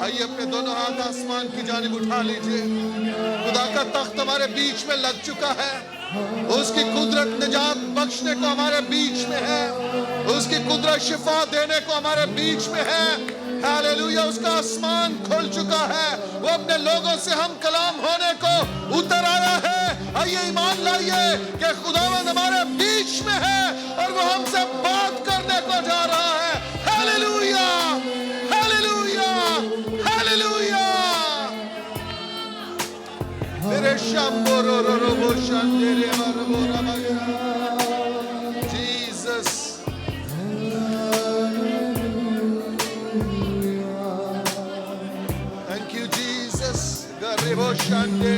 آئیے اپنے دونوں ہاتھ آسمان کی جانب اٹھا لیجئے. خدا کا تخت ہمارے بیچ میں لگ چکا ہے. اس کی قدرت نجات بخشنے کو ہمارے بیچ میں ہے. اس کی قدرت شفا دینے کو ہمارے بیچ میں ہے. ہاللویا. اس کا آسمان کھل چکا ہے. وہ اپنے لوگوں سے ہم کلام ہونے کو اتر آیا ہے. آئیے ایمان لائیے کہ خداوند ہمارے بیچ میں ہے اور وہ ہم سے بات کرنے کو جا رہا ہے. Hallelujah hallelujah hallelujah. میرے شامبو رو رو رو بو شاندے مربو ربا. Jesus. Thank you Jesus. Garebo shande.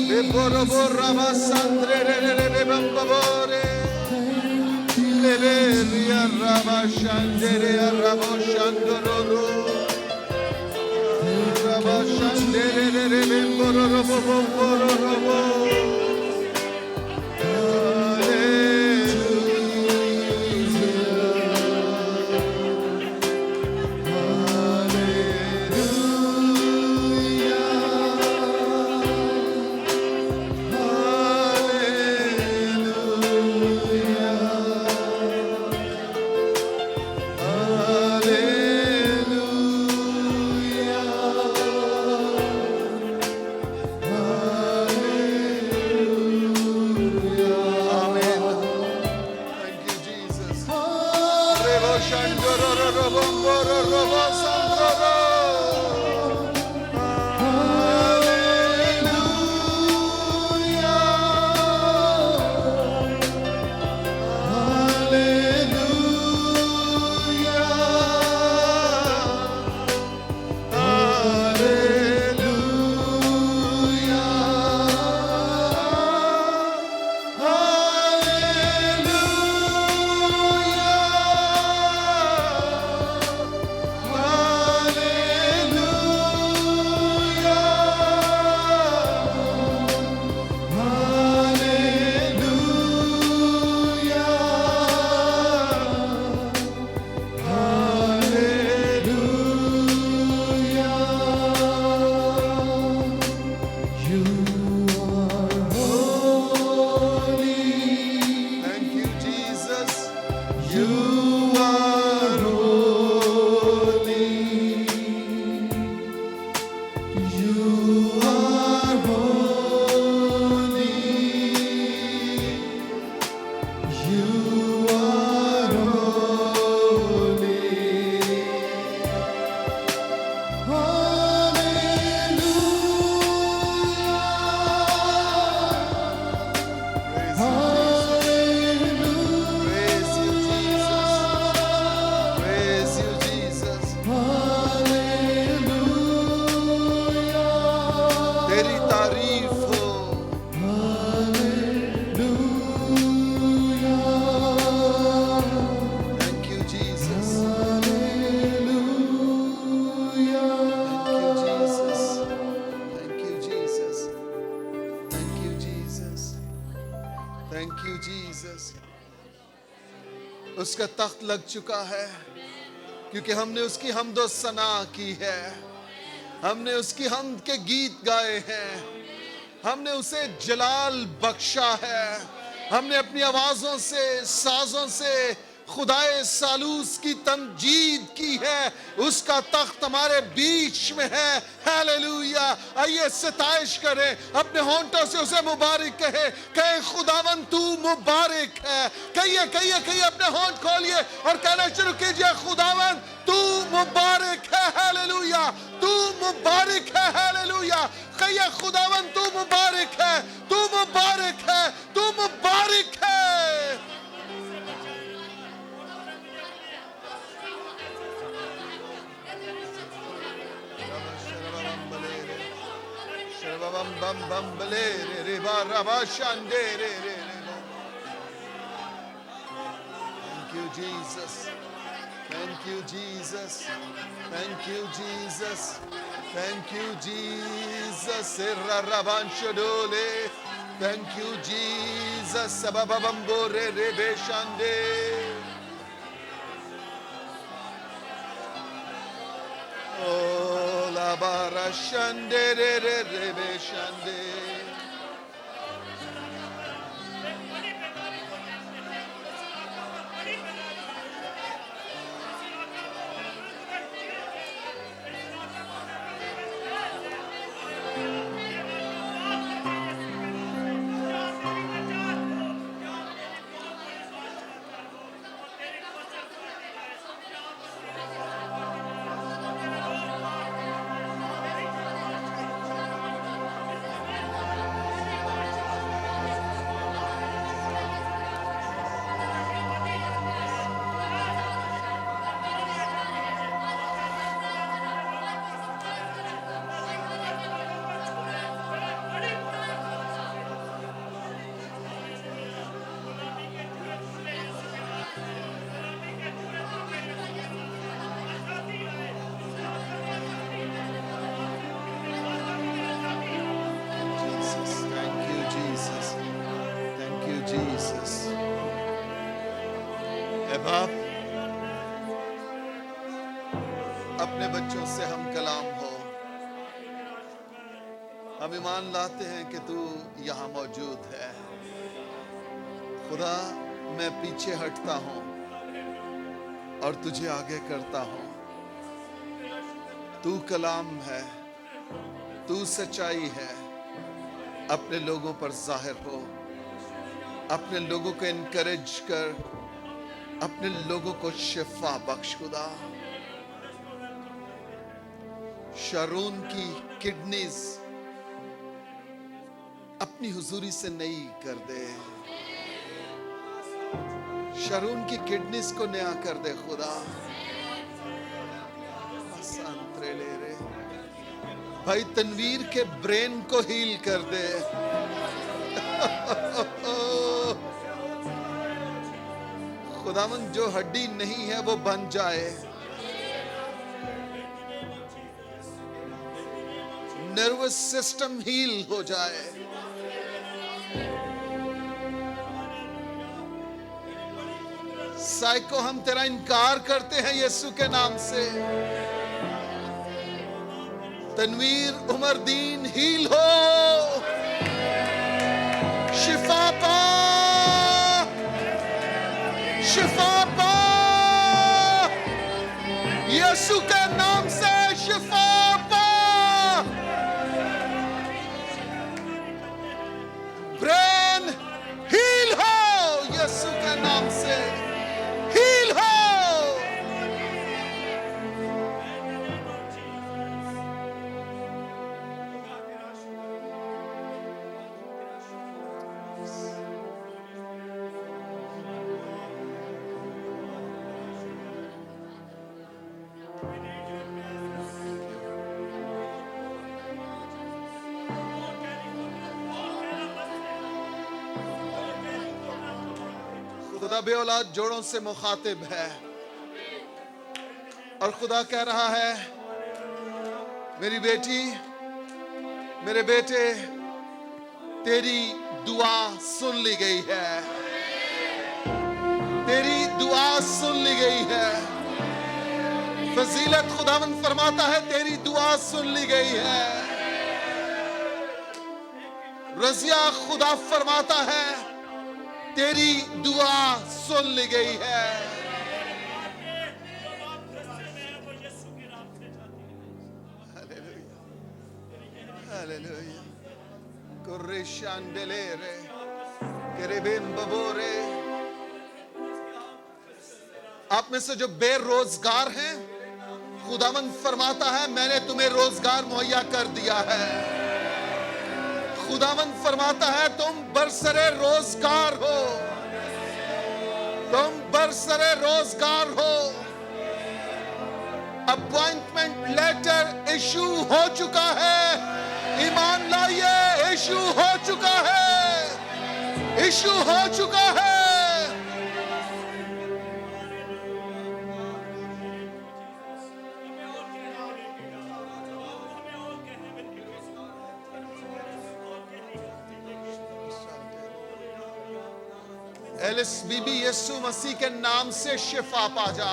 Beboro borama sandre re re re bambore. Leberia raba shande re rabo shandoro. Raba shande re re bemboro robo boro robo. اس کا تخت لگ چکا ہے کیونکہ ہم نے اس کی حمد و ثنا کی ہے. ہم نے اس کی حمد کے گیت گائے ہیں. ہم نے اسے جلال بخشا ہے. ہم نے اپنی آوازوں سے سازوں سے خدائے سالوس کی تمجید کی ہے. اس کا تخت ہمارے بیچ میں ہے. ہاللویا. آئیے ستائش کریں, اپنے ہونٹوں سے اسے مبارک کہے. کہے خداوند تو مبارک ہے. کہیے کہیے کہیے, اپنے ہونٹ کھولیے اور کہنا شروع کیجئے خداوند تو مبارک ہے. ہاللویا. تو مبارک ہے. ہاللویا. کہیے خداوند تو مبارک ہے. تو مبارک ہے. تو مبارک ہے. Bam bam balere re ba ra ba shande re re re. Thank you Jesus. Thank you Jesus. Thank you Jesus. Thank you Jesus. Ra ra ban shodole. Thank you Jesus. Sababa bambo re re be shande. Oh, la bara shande re re re be shande. Jesus, thank you, Jesus. Thank you, Jesus. اے باپ، اپنے بچوں سے ہم کلام ہو. ہم ایمان لاتے ہیں کہ تو یہاں موجود ہے. خدا، میں پیچھے ہٹتا ہوں اور تجھے آگے کرتا ہوں. تو کلام ہے، تو سچائی ہے. اپنے لوگوں پر ظاہر ہو، اپنے لوگوں کو انکریج کر، اپنے لوگوں کو شفا بخش. خدا، شارون کی کڈنیز اپنی حضوری سے نئی کر دے. شارون کی کڈنیز کو نیا کر دے. خدا، سانترے لے رے. بھائی تنویر کے برین کو ہیل کر دے. خداوند، جو ہڈی نہیں ہے وہ بن جائے. نروس سسٹم ہیل ہو جائے. سائیکو، ہم تیرا انکار کرتے ہیں یسوع کے نام سے. تنویر عمر دین ہیل ہو. شفا پا، شفا پا. یسوع کے نام سے شفا پا. برین ہیل ہو. یسوع کے نام سے ہیل ہو. خدا بے اولاد جوڑوں سے مخاطب ہے اور خدا کہہ رہا ہے، میری بیٹی، میرے بیٹے، تیری دعا سن لی گئی ہے. تیری دعا سن لی گئی ہے. فضیلت خداوند فرماتا ہے تیری دعا سن لی گئی ہے. رضیہ خدا فرماتا ہے تیری دعا سن لی گئی ہے. ہاللویا. کورشاندلیرے کربیم ببورے. آپ میں سے جو بے روزگار ہیں، خداوند فرماتا ہے میں نے تمہیں روزگار مہیا کر دیا ہے. خداوند فرماتا ہے تم برسرے روزگار ہو. تم برسرے روزگار ہو. اپوائنٹمنٹ لیٹر ایشو ہو چکا ہے. ایمان لائیے، ایشو ہو چکا ہے. ایشو ہو چکا ہے. ایلس بی بی یسوع مسیح کے نام سے شفا پا جا.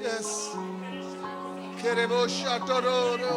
Yes. Kerebo shatororo.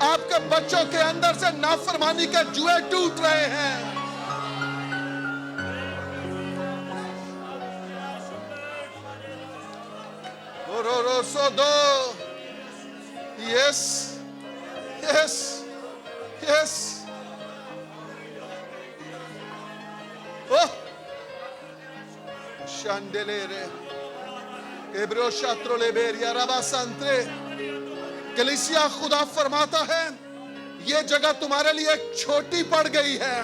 آپ کے بچوں کے اندر سے نافرمانی کے جوئے ٹوٹ رہے ہیں. Yes, yes, yes. Oh, Shandelere, Ebro Shatro Leberia Rabba Santre. کلیسیا خدا فرماتا ہے یہ جگہ تمہارے لیے چھوٹی پڑ گئی ہے.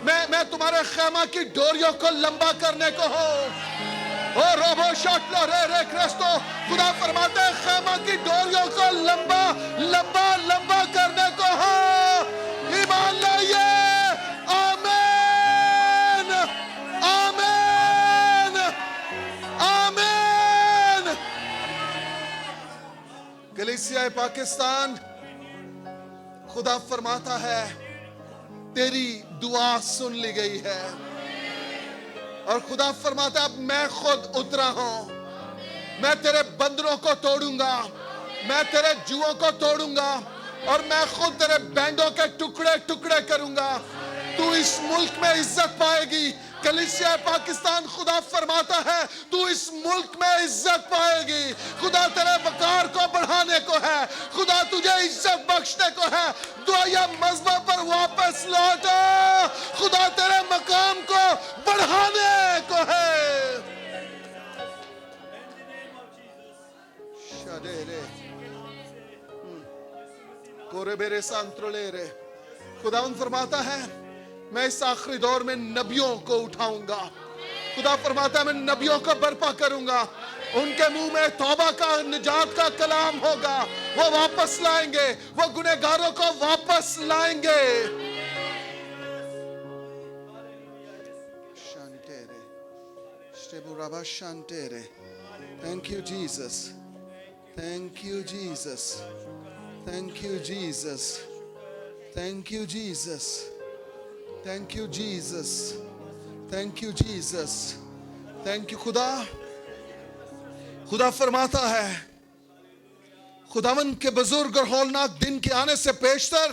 میں تمہارے خیمہ کی ڈوریوں کو لمبا کرنے کو ہوں. اور روبو شاٹلو رے رے کرسٹو خدا فرماتے ہیں خیمہ کی ڈوریوں کو لمبا لمبا لمبا کرنے کو ہوں. ایمان لائیے. آمین آمین آمین. کلیسیا پاکستان خدا فرماتا ہے تیری دعا سن لی گئی ہے. اور خدا فرماتا ہے اب میں خود اترا ہوں. میں تیرے بندروں کو توڑوں گا. میں تیرے جوؤں کو توڑوں گا. اور میں خود تیرے بینڈوں کے ٹکڑے ٹکڑے کروں گا. تو اس ملک میں عزت پائے گی. کلیسیا پاکستان خدا فرماتا ہے تو اس ملک میں عزت پائے گی. خدا تیرے وقار کو بڑھانے کو ہے. خدا تجھے عزت بخشنے کو ہے. دعائیا مذبح پر واپس لوٹا. خدا تیرے مقام کو بڑھانے کو ہے. شادیرے کورے بیرے سانترولے رے. خداوند فرماتا ہے میں اس آخری دور میں نبیوں کو اٹھاؤں گا. خدا فرماتا ہے میں نبیوں کو برپا کروں گا. ان کے منہ میں توبہ کا نجات کا کلام ہوگا. وہ واپس لائیں گے. وہ گنہگاروں کو واپس لائیں گے. شانتیرے شٹیبو رابا شانتیرے. Thank you Jesus. Thank you Jesus. Thank you Jesus. Thank you Jesus. Thank you Jesus. Thank you Jesus. Thank you خدا فرماتا ہے خداوند کے بزرگ اور ہولناک دن کے آنے سے پیشتر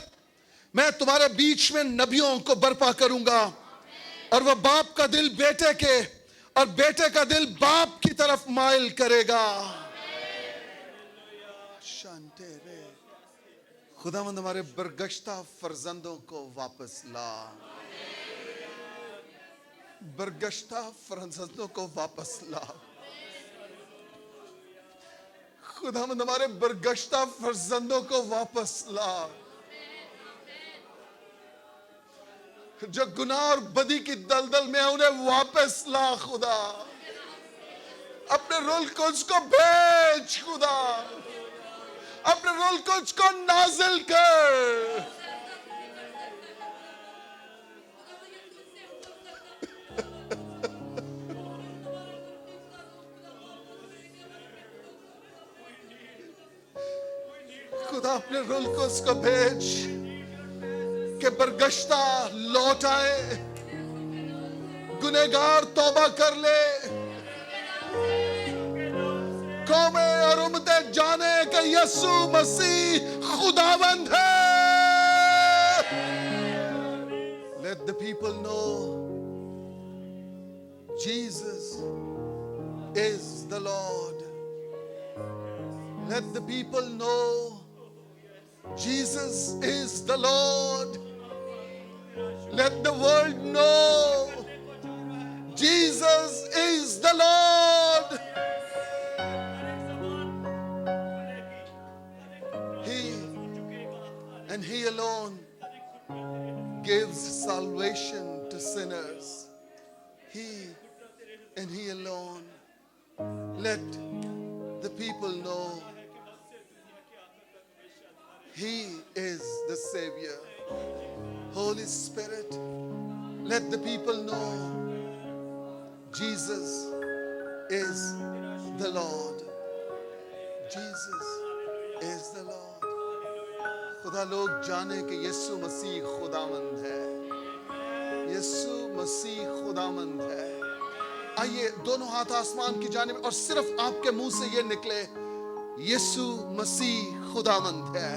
میں تمہارے بیچ میں نبیوں کو برپا کروں گا. اور وہ باپ کا دل بیٹے کے اور بیٹے کا دل باپ کی طرف مائل کرے گا. شانتے رے. خداوند ہمارے برگشتہ فرزندوں کو واپس لا. برگشتہ فرزندوں کو واپس لا. خداوند ہمارے برگشتہ فرزندوں کو واپس لا. جو گناہ اور بدی کی دلدل میں انہیں واپس لا. خدا اپنے رول قدس کو بھیج. خدا اپنے رول قدس کو نازل کر. خدا اپنے رول قدس کو بھیج کہ برگشتہ لوٹ آئے. گنہگار توبہ کر لے. قومیں اور امتیں جانے کہ یسوع مسیح خداوند ہے. Let the people know Jesus is the Lord. Let the people know Jesus is the Lord. Let the world know Jesus is the Lord. He and He alone gives salvation to sinners. He and He alone. Let the people know He is the Savior. Holy Spirit, let the people know Jesus is the Lord. Jesus is the Lord. خدا لوگ جانے کہ یسوع مسیح خداوند ہے. یسوع مسیح خداوند ہے. آئیے دونوں ہاتھ آسمان کی جانب اور صرف آپ کے منہ سے یہ نکلے یسوع مسیح خداوند ہے.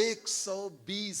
120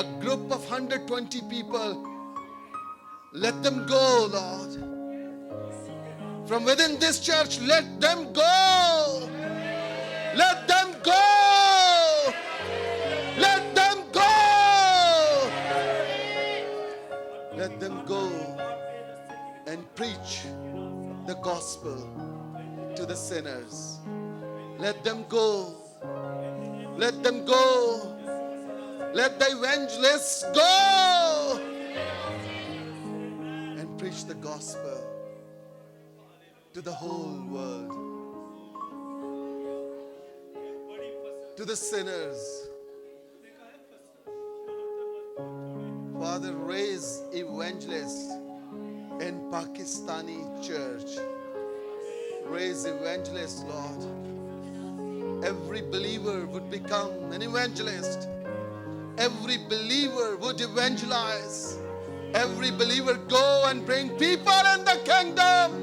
a group of 120 people, let them go, Lord. From within this church, let them go. Let them go. Let them go. Let them go and preach the gospel to the sinners. Let them go. Let them go. Let the evangelists go and preach the gospel to the whole world, to the sinners. Father, raise evangelists in Pakistani church. Raise evangelists, Lord. Every believer would become an evangelist. Every believer would evangelize. Every believer go and bring people in the kingdom.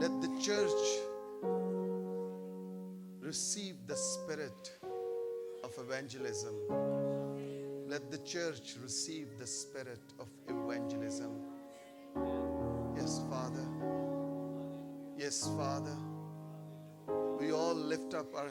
Let the church receive the spirit of evangelism. Let the church receive the spirit of evangelism. Yes, Father. Yes, Father. We all lift up our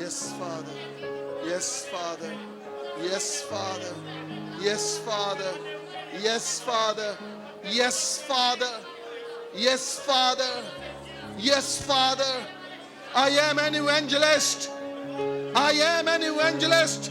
Yes, Father. Yes, Father. Yes, Father. Yes, Father. Yes, Father. Yes, Father. Yes, Father. Yes, Father. I am an evangelist. I am an evangelist.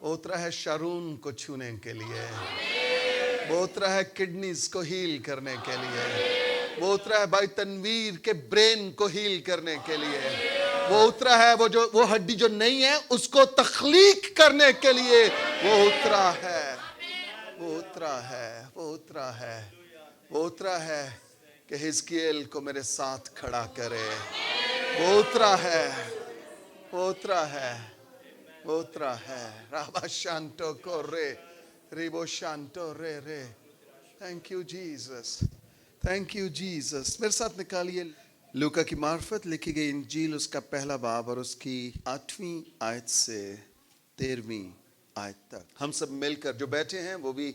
وہ اترا ہے Sharon کو چھونے کے لیے، وہ اترا ہے کڈنیز کو ہیل کرنے کے لیے، وہ اترا ہے بھائی تنویر کے برین کو ہیل کرنے کے لیے، وہ اترا ہے وہ ہڈی جو نہیں ہے اس کو تخلیق کرنے کے لیے وہ اترا ہے، وہ اترا ہے، وہ اترا ہے، وہ اترا ہے کہ حزقیل کو میرے ساتھ کھڑا کرے، وہ اترا ہے، وہ اترا ہے، وہ اترا ہے۔ رابا شانٹو کو رے ریبو شانٹو رے رے، thank you Jesus, thank you Jesus. میرے ساتھ نکالیے لوکا کی معرفت لکھی گئی انجیل، اس کا پہلا باب اور اس کی 8ویں آیت سے 13ویں آیت تک۔ ہم سب مل کر جو بیٹھے ہیں وہ بھی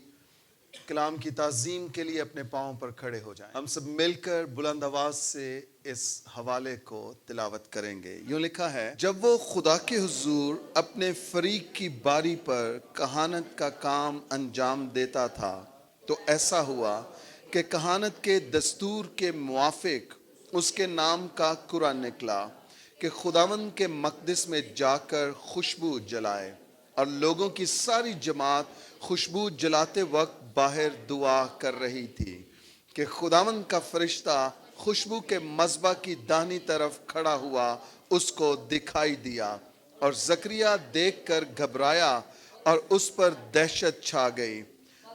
کلام کی تعظیم کے لیے اپنے پاؤں پر کھڑے ہو جائیں۔ ہم سب مل کر بلند آواز سے اس حوالے کو تلاوت کریں گے۔ یوں لکھا ہے، جب وہ خدا کے حضور اپنے فریق کی باری پر کہانت کا کام انجام دیتا تھا تو ایسا ہوا کہ کہانت کے دستور کے موافق اس کے نام کا قرآن نکلا کہ خداوند کے مقدس میں جا کر خوشبو جلائے، اور لوگوں کی ساری جماعت خوشبو جلاتے وقت باہر دعا کر رہی تھی کہ خداوند کا فرشتہ خوشبو کے مذبح کی داہنی طرف کھڑا ہوا اس کو دکھائی دیا، اور زکریا دیکھ کر گھبرایا اور اس پر دہشت چھا گئی۔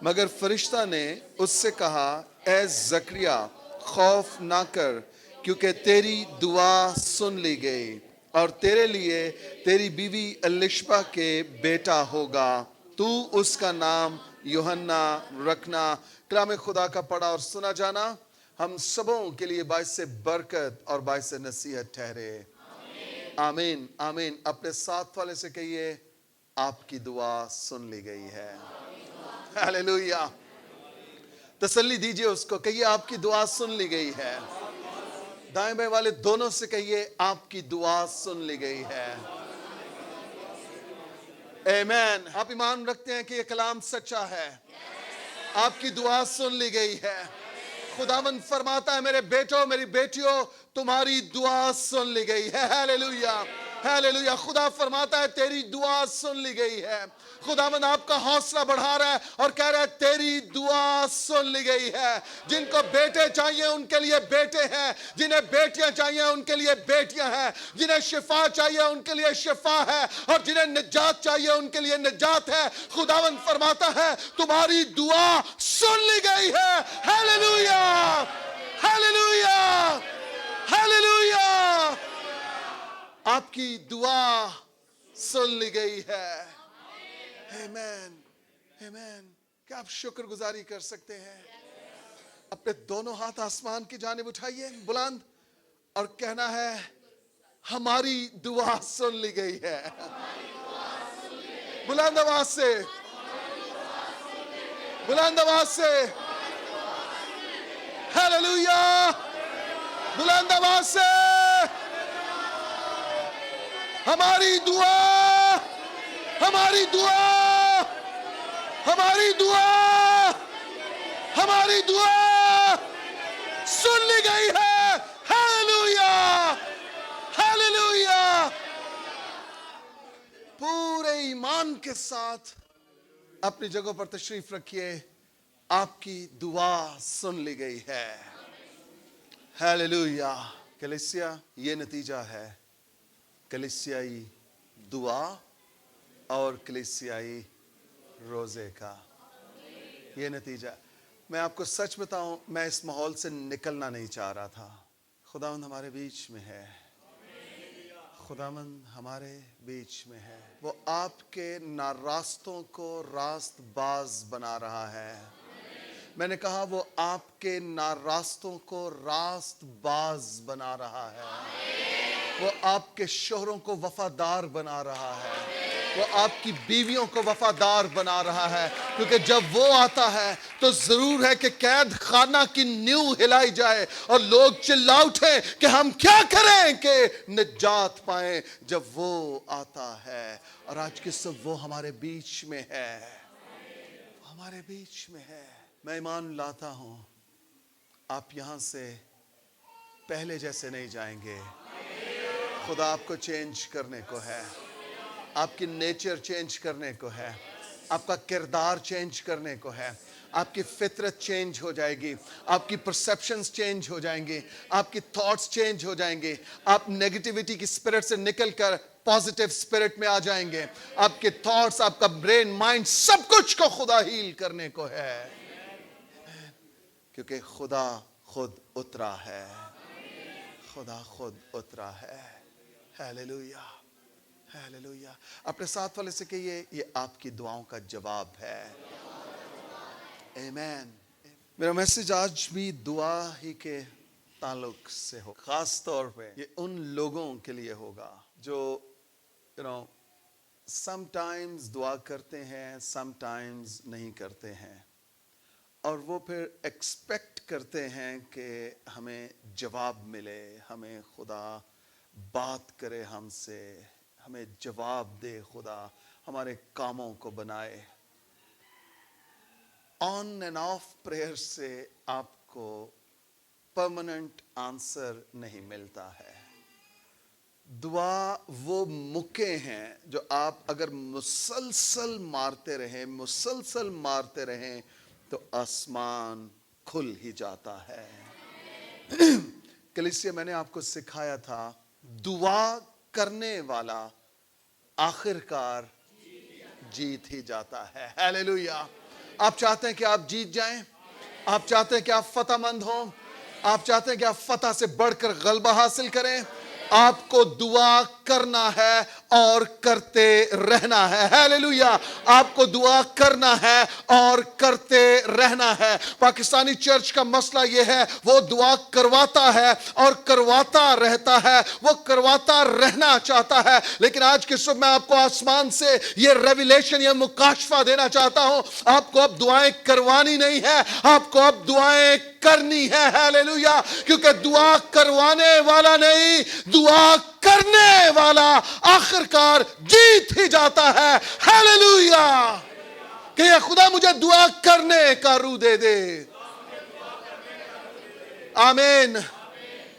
مگر فرشتہ نے اس سے کہا، اے زکریا خوف نہ کر، کیونکہ تیری دعا سن لی گئی، اور تیرے لیے تیری بیوی الشبہ کے بیٹا ہوگا، تو اس کا نام یوحنا رکھنا۔ کلام خدا کا پڑھا اور سنا جانا ہم سبوں کے لیے باعث برکت اور باعث نصیحت ٹھہرے۔ آمین آمین۔ اپنے ساتھ والے سے کہیے، آپ کی دعا سن لی گئی ہے۔ ہاللیلویہ۔ تسلی دیجئے اس کو، کہیے آپ کی دعا سن لی گئی ہے۔ دائیں بائیں والے دونوں سے کہیے، آپ کی دعا سن لی گئی ہے۔ آمین۔ آپ ایمان رکھتے ہیں کہ یہ کلام سچا ہے؟ آپ کی دعا سن لی گئی ہے۔ خداوند فرماتا ہے، میرے بیٹوں میری بیٹیوں تمہاری دعا سن لی گئی ہے۔ ہاللیلویہ ہاللیلویہ۔ خدا فرماتا ہے تیری دعا سن لی گئی ہے۔ خداوند آپ کا حوصلہ بڑھا رہا ہے اور کہہ رہا ہے تیری دعا سن لی گئی ہے۔ جن کو بیٹے چاہیے ان کے لیے بیٹے ہیں، جنہیں بیٹیاں چاہیے ان کے لیے بیٹیاں ہیں، جنہیں شفا چاہیے ان کے لیے شفا ہے، اور جنہیں نجات چاہیے ان کے لیے نجات ہے۔ خداوند فرماتا ہے تمہاری دعا سن لی گئی ہے۔ ہاللیلویہ ہاللیلویہ ہاللیلویہ۔ آپ کی دعا سن لی گئی ہے۔ آمین آمین۔ کیا آپ شکر گزاری کر سکتے ہیں؟ اپنے دونوں ہاتھ آسمان کی جانب اٹھائیے بلند، اور کہنا ہے ہماری دعا سن لی گئی ہے۔ بلند آواز سے، بلند آواز سے، ہاللیلویہ، بلند آواز سے، ہماری دعا، ہماری دعا، ہماری دعا، ہماری دعا سن لی گئی ہے۔ ہاللیلویہ ہاللیلویہ۔ پورے ایمان کے ساتھ اپنی جگہوں پر تشریف رکھیے، آپ کی دعا سن لی گئی ہے۔ ہاللیلویہ۔ کلیسیا، یہ نتیجہ ہے کلیسیائی دعا اور کلیسیائی روزے کا۔ یہ نتیجہ، میں آپ کو سچ بتاؤں، میں اس ماحول سے نکلنا نہیں چاہ رہا تھا۔ خداوند ہمارے بیچ میں ہے، خداوند ہمارے بیچ میں ہے۔ وہ آپ کے ناراستوں کو راست باز بنا رہا ہے۔ میں نے کہا وہ آپ کے ناراستوں کو راست باز بنا رہا ہے۔ وہ آپ کے شوہروں کو وفادار بنا رہا ہے، وہ آپ کی بیویوں کو وفادار بنا رہا ہے، کیونکہ جب وہ آتا ہے تو ضرور ہے کہ قید خانہ کی نیو ہلائی جائے اور لوگ چلا اٹھیں کہ ہم کیا کریں کہ نجات پائیں جب وہ آتا ہے۔ اور آج کے سب وہ ہمارے بیچ میں ہے، وہ ہمارے بیچ میں ہے۔ میں ایمان لاتا ہوں آپ یہاں سے پہلے جیسے نہیں جائیں گے۔ خدا آپ کو چینج کرنے کو ہے۔ آپ کی نیچر چینج کرنے کو ہے، آپ کا کردار چینج کرنے کو ہے، آپ کی فطرت چینج ہو جائے گی، آپ کی پرسیپشنز چینج ہو جائیں گے، آپ کی تھاٹس چینج ہو جائیں گے، آپ نیگیٹیوٹی کی اسپرٹ سے نکل کر پازیٹیو اسپرٹ میں آ جائیں گے، آپ کے تھاٹس، آپ کا برین، مائنڈ، سب کچھ کو خدا ہیل کرنے کو ہے، کیونکہ خدا خود اترا ہے، خدا خود اترا ہے۔ Hallelujah, hallelujah. اپنے ساتھ والے سے کہیے یہ آپ کی دعاؤں کا جواب ہے۔ آمین۔ میرا میسج آج بھی دعا ہی کے تعلق سے ہو، خاص طور پہ یہ ان لوگوں کے لیے ہوگا جو سم ٹائمز دعا کرتے ہیں، سم ٹائمز نہیں کرتے ہیں، اور وہ پھر ایکسپیکٹ کرتے ہیں کہ ہمیں جواب ملے، ہمیں خدا بات کرے ہم سے، ہمیں جواب دے خدا، ہمارے کاموں کو بنائے۔ آن اینڈ آف پریئر سے آپ کو پرماننٹ آنسر نہیں ملتا ہے۔ دعا وہ مکے ہیں جو آپ اگر مسلسل مارتے رہیں تو آسمان کھل ہی جاتا ہے۔ کلیسیا میں نے آپ کو سکھایا تھا دعا کرنے والا آخر کار جیت ہی جاتا ہے۔ ہیلیلویا۔ آپ چاہتے ہیں کہ آپ جیت جائیں، آپ چاہتے ہیں کہ آپ فتح مند ہوں، آپ چاہتے ہیں کہ آپ فتح سے بڑھ کر غلبہ حاصل کریں، آپ کو دعا کرنا ہے اور کرتے رہنا ہے۔ ہیلیلویا۔ آپ کو دعا کرنا ہے اور کرتے رہنا ہے۔ پاکستانی چرچ کا مسئلہ یہ ہے وہ دعا کرواتا ہے اور کرواتا رہتا ہے، وہ کرواتا رہنا چاہتا ہے، لیکن آج کے صبح میں آپ کو آسمان سے یہ ریویلیشن، یہ مکاشفہ دینا چاہتا ہوں، آپ کو اب دعائیں کروانی نہیں ہے، آپ کو اب دعائیں کرنی ہے۔ ہیلیلویا۔ کیونکہ دعا کروانے والا نہیں، دعا کرنے والا آخر کار جیت ہی جاتا ہے۔ ہیلیلویا۔ کہ یہ خدا مجھے دعا کرنے کا روح دے دے۔ آمین،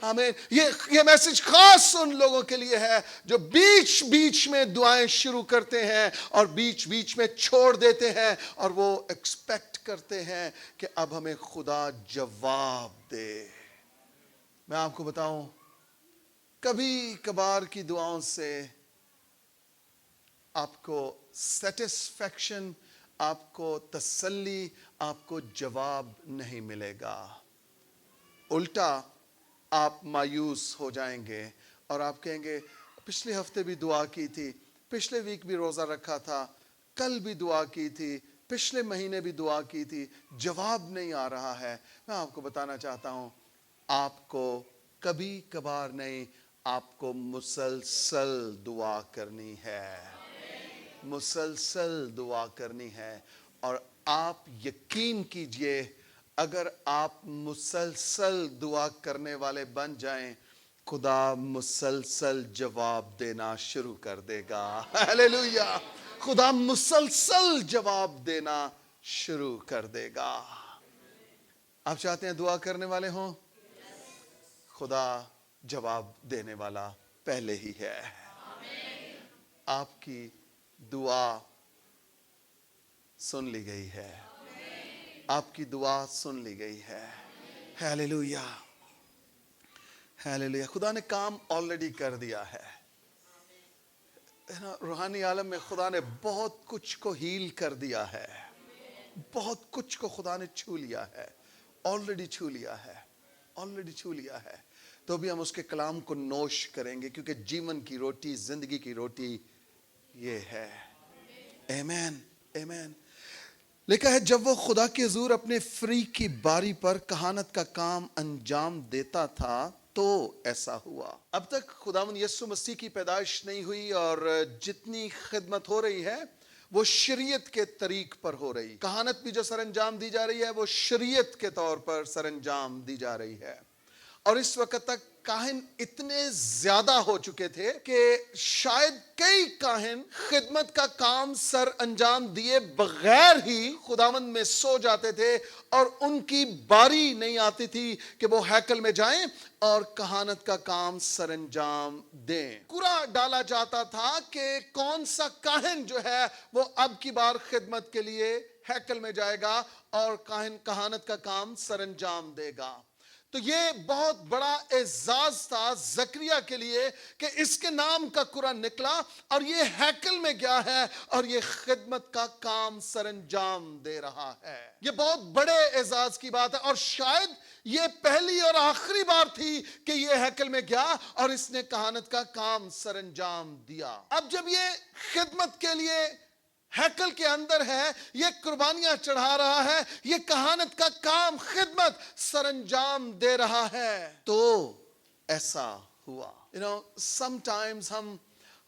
آمین۔ یہ میسج خاص ان لوگوں کے لیے ہے جو بیچ بیچ میں دعائیں شروع کرتے ہیں اور بیچ بیچ میں چھوڑ دیتے ہیں، اور وہ ایکسپیکٹ کرتے ہیں کہ اب ہمیں خدا جواب دے۔ میں آپ کو بتاؤں، کبھی کبھار کی دعاؤں سے آپ کو سیٹسفیکشن، آپ کو تسلی، آپ کو جواب نہیں ملے گا۔ الٹا آپ مایوس ہو جائیں گے اور آپ کہیں گے پچھلے ہفتے بھی دعا کی تھی، پچھلے ویک بھی روزہ رکھا تھا، کل بھی دعا کی تھی، پچھلے مہینے بھی دعا کی تھی، جواب نہیں آ رہا ہے۔ میں آپ کو بتانا چاہتا ہوں، آپ کو کبھی کبھار نہیں، آپ کو مسلسل دعا کرنی ہے، مسلسل دعا کرنی ہے۔ اور آپ یقین کیجئے، اگر آپ مسلسل دعا کرنے والے بن جائیں، خدا مسلسل جواب دینا شروع کر دے گا۔ ہیلیلویا۔ خدا مسلسل جواب دینا شروع کر دے گا۔ آپ چاہتے ہیں دعا کرنے والے ہوں؟ خدا جواب دینے والا پہلے ہی ہے۔ آپ کی دعا سن لی گئی ہے، آپ کی دعا سن لی گئی ہے۔ Hallelujah, hallelujah. خدا نے کام آلریڈی کر دیا ہے۔ روحانی عالم میں خدا نے بہت کچھ کو ہیل کر دیا ہے، بہت کچھ کو خدا نے چھو لیا ہے، آلریڈی چھو لیا ہے، آلریڈی چھو لیا ہے۔ تو بھی ہم اس کے کلام کو نوش کریں گے، کیونکہ جیون کی روٹی، زندگی کی روٹی یہ ہے۔ آمین، آمین۔ لکھا ہے جب وہ خدا کے حضور اپنے فری کی باری پر کہانت کا کام انجام دیتا تھا تو ایسا ہوا۔ اب تک خداوند یسوع مسیح کی پیدائش نہیں ہوئی، اور جتنی خدمت ہو رہی ہے وہ شریعت کے طریق پر ہو رہی۔ کہانت بھی جو سر انجام دی جا رہی ہے وہ شریعت کے طور پر سر انجام دی جا رہی ہے، اور اس وقت تک کاہن اتنے زیادہ ہو چکے تھے کہ شاید کئی کاہن خدمت کا کام سر انجام دیے بغیر ہی خداوند میں سو جاتے تھے اور ان کی باری نہیں آتی تھی کہ وہ ہیکل میں جائیں اور کہانت کا کام سر انجام دیں. قرعہ ڈالا جاتا تھا کہ کون سا کاہن جو ہے وہ اب کی بار خدمت کے لیے ہیکل میں جائے گا اور کہانت کا کام سر انجام دے گا. تو یہ بہت بڑا اعزاز تھا زکریا کے لیے کہ اس کے نام کا قرعہ نکلا اور یہ ہیکل میں گیا ہے اور یہ خدمت کا کام سر انجام دے رہا ہے. یہ بہت بڑے اعزاز کی بات ہے اور شاید یہ پہلی اور آخری بار تھی کہ یہ ہیکل میں گیا اور اس نے کہانت کا کام سر انجام دیا. اب جب یہ خدمت کے لیے ہیکل کے اندر ہے، یہ قربانیاں چڑھا رہا ہے، یہ کہانت کا کام خدمت سر انجام دے رہا ہے، تو ایسا ہوا. sometimes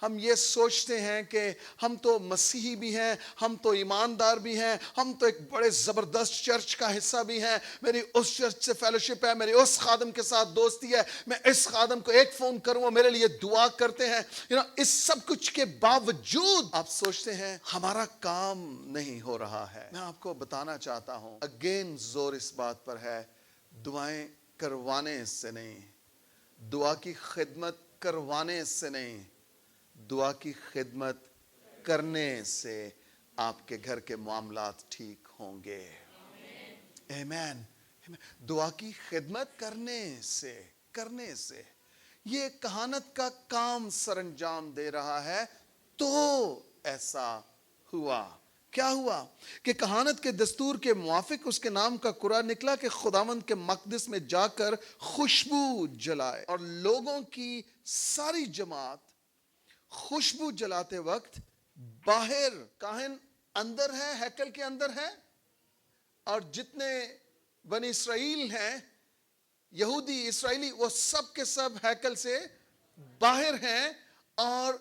ہم یہ سوچتے ہیں کہ ہم تو مسیحی بھی ہیں، ہم تو ایماندار بھی ہیں، ہم تو ایک بڑے زبردست چرچ کا حصہ بھی ہیں، میری اس چرچ سے فیلوشپ ہے، میری اس خادم کے ساتھ دوستی ہے، میں اس خادم کو ایک فون کروں وہ میرے لیے دعا کرتے ہیں. اس سب کچھ کے باوجود آپ سوچتے ہیں ہمارا کام نہیں ہو رہا ہے. میں آپ کو بتانا چاہتا ہوں، اگین زور اس بات پر ہے، دعائیں کروانے سے نہیں، دعا کی خدمت کروانے سے نہیں، دعا کی خدمت کرنے سے آپ کے گھر کے معاملات ٹھیک ہوں گے. آمین. دعا کی خدمت کرنے سے یہ کہانت کا کام سر انجام دے رہا ہے. تو ایسا ہوا. کیا ہوا کہ کہانت کے دستور کے موافق اس کے نام کا قرعہ نکلا کہ خداوند کے مقدس میں جا کر خوشبو جلائے. اور لوگوں کی ساری جماعت خوشبو جلاتے وقت باہر، کاہن اندر ہے، ہیکل کے اندر ہے، اور جتنے بنی اسرائیل ہیں، یہودی اسرائیلی، وہ سب کے سب ہیکل سے باہر ہیں اور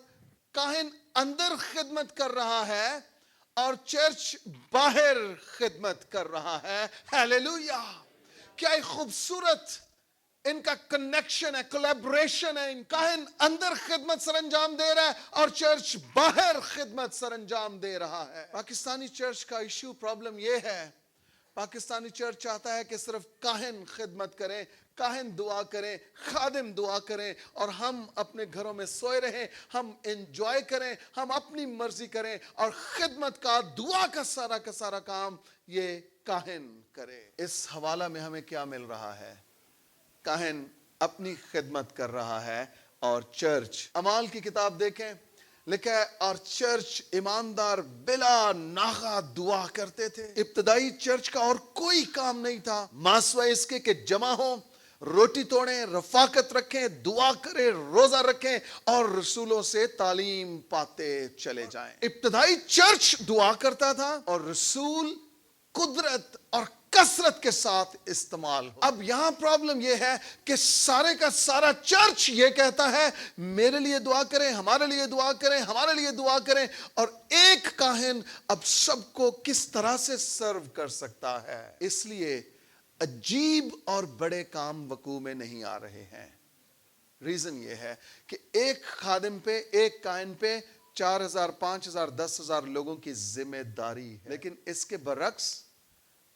کاہن اندر خدمت کر رہا ہے اور چرچ باہر خدمت کر رہا ہے. ہیلیلویا. کیا ایک خوبصورت ان کا کنیکشن ہے، کولیبریشن ہے. کاہن اندر خدمت سر انجام دے رہا ہے اور چرچ باہر خدمت سر انجام دے رہا ہے. پاکستانی چرچ کا ایشو، پرابلم یہ ہے، پاکستانی چرچ چاہتا ہے کہ صرف کاہن خدمت کریں، کاہن دعا کریں، خادم دعا کریں اور ہم اپنے گھروں میں سوئے رہیں، ہم انجوائے کریں، ہم اپنی مرضی کریں اور خدمت کا، دعا کا سارا کام یہ کاہن کرے. اس حوالہ میں ہمیں کیا مل رہا ہے؟ کاہن اپنی خدمت کر رہا ہے اور چرچ. اعمال کی کتاب دیکھیں، لکھا ہے اور چرچ ایماندار بلا ناغہ دعا کرتے تھے. ابتدائی چرچ کا اور کوئی کام نہیں تھا ماسوائے اس کے کہ جمع ہوں، روٹی توڑیں، رفاقت رکھیں، دعا کریں، روزہ رکھیں اور رسولوں سے تعلیم پاتے چلے جائیں. ابتدائی چرچ دعا کرتا تھا اور رسول قدرت اور کثرت کے ساتھ استعمال ہو. اب یہاں پرابلم یہ ہے کہ سارے کا سارا چرچ یہ کہتا ہے میرے لیے دعا کریں، ہمارے لیے دعا کریں، ہمارے لیے دعا کریں، اور ایک کاہن اب سب کو کس طرح سے سرو کر سکتا ہے. اس لیے عجیب اور بڑے کام وقوع میں نہیں آ رہے ہیں. ریزن یہ ہے کہ ایک خادم پہ، ایک کاہن پہ 4,000 5,000 10,000 لوگوں کی ذمہ داری ہے. لیکن اس کے برعکس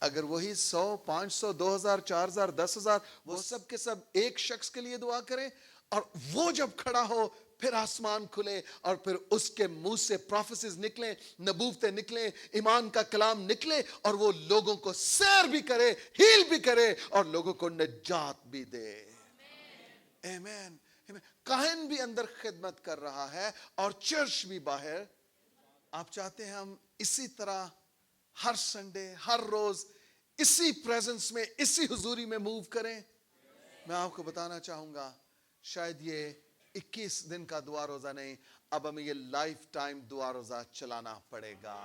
اگر وہی 100 500 2,000 4,000 10,000 وہ سب کے سب ایک شخص کے لیے دعا کریں اور وہ جب کھڑا ہو پھر آسمان کھلے اور پھر اس کے منہ سے پروفیسیز نکلیں، نبوتیں نکلیں، ایمان کا کلام نکلے اور وہ لوگوں کو سیر بھی کرے، ہیل بھی کرے اور لوگوں کو نجات بھی دے. آمین. کاہن بھی اندر خدمت کر رہا ہے اور چرچ بھی باہر. آپ چاہتے ہیں ہم اسی طرح ہر سنڈے، ہر روز اسی پریزنس میں، اسی حضوری میں موو کریں؟ میں آپ کو بتانا چاہوں گا شاید یہ 21 دن کا دعا روزہ نہیں، اب ہمیں یہ لائف ٹائم دعا روزہ چلانا پڑے گا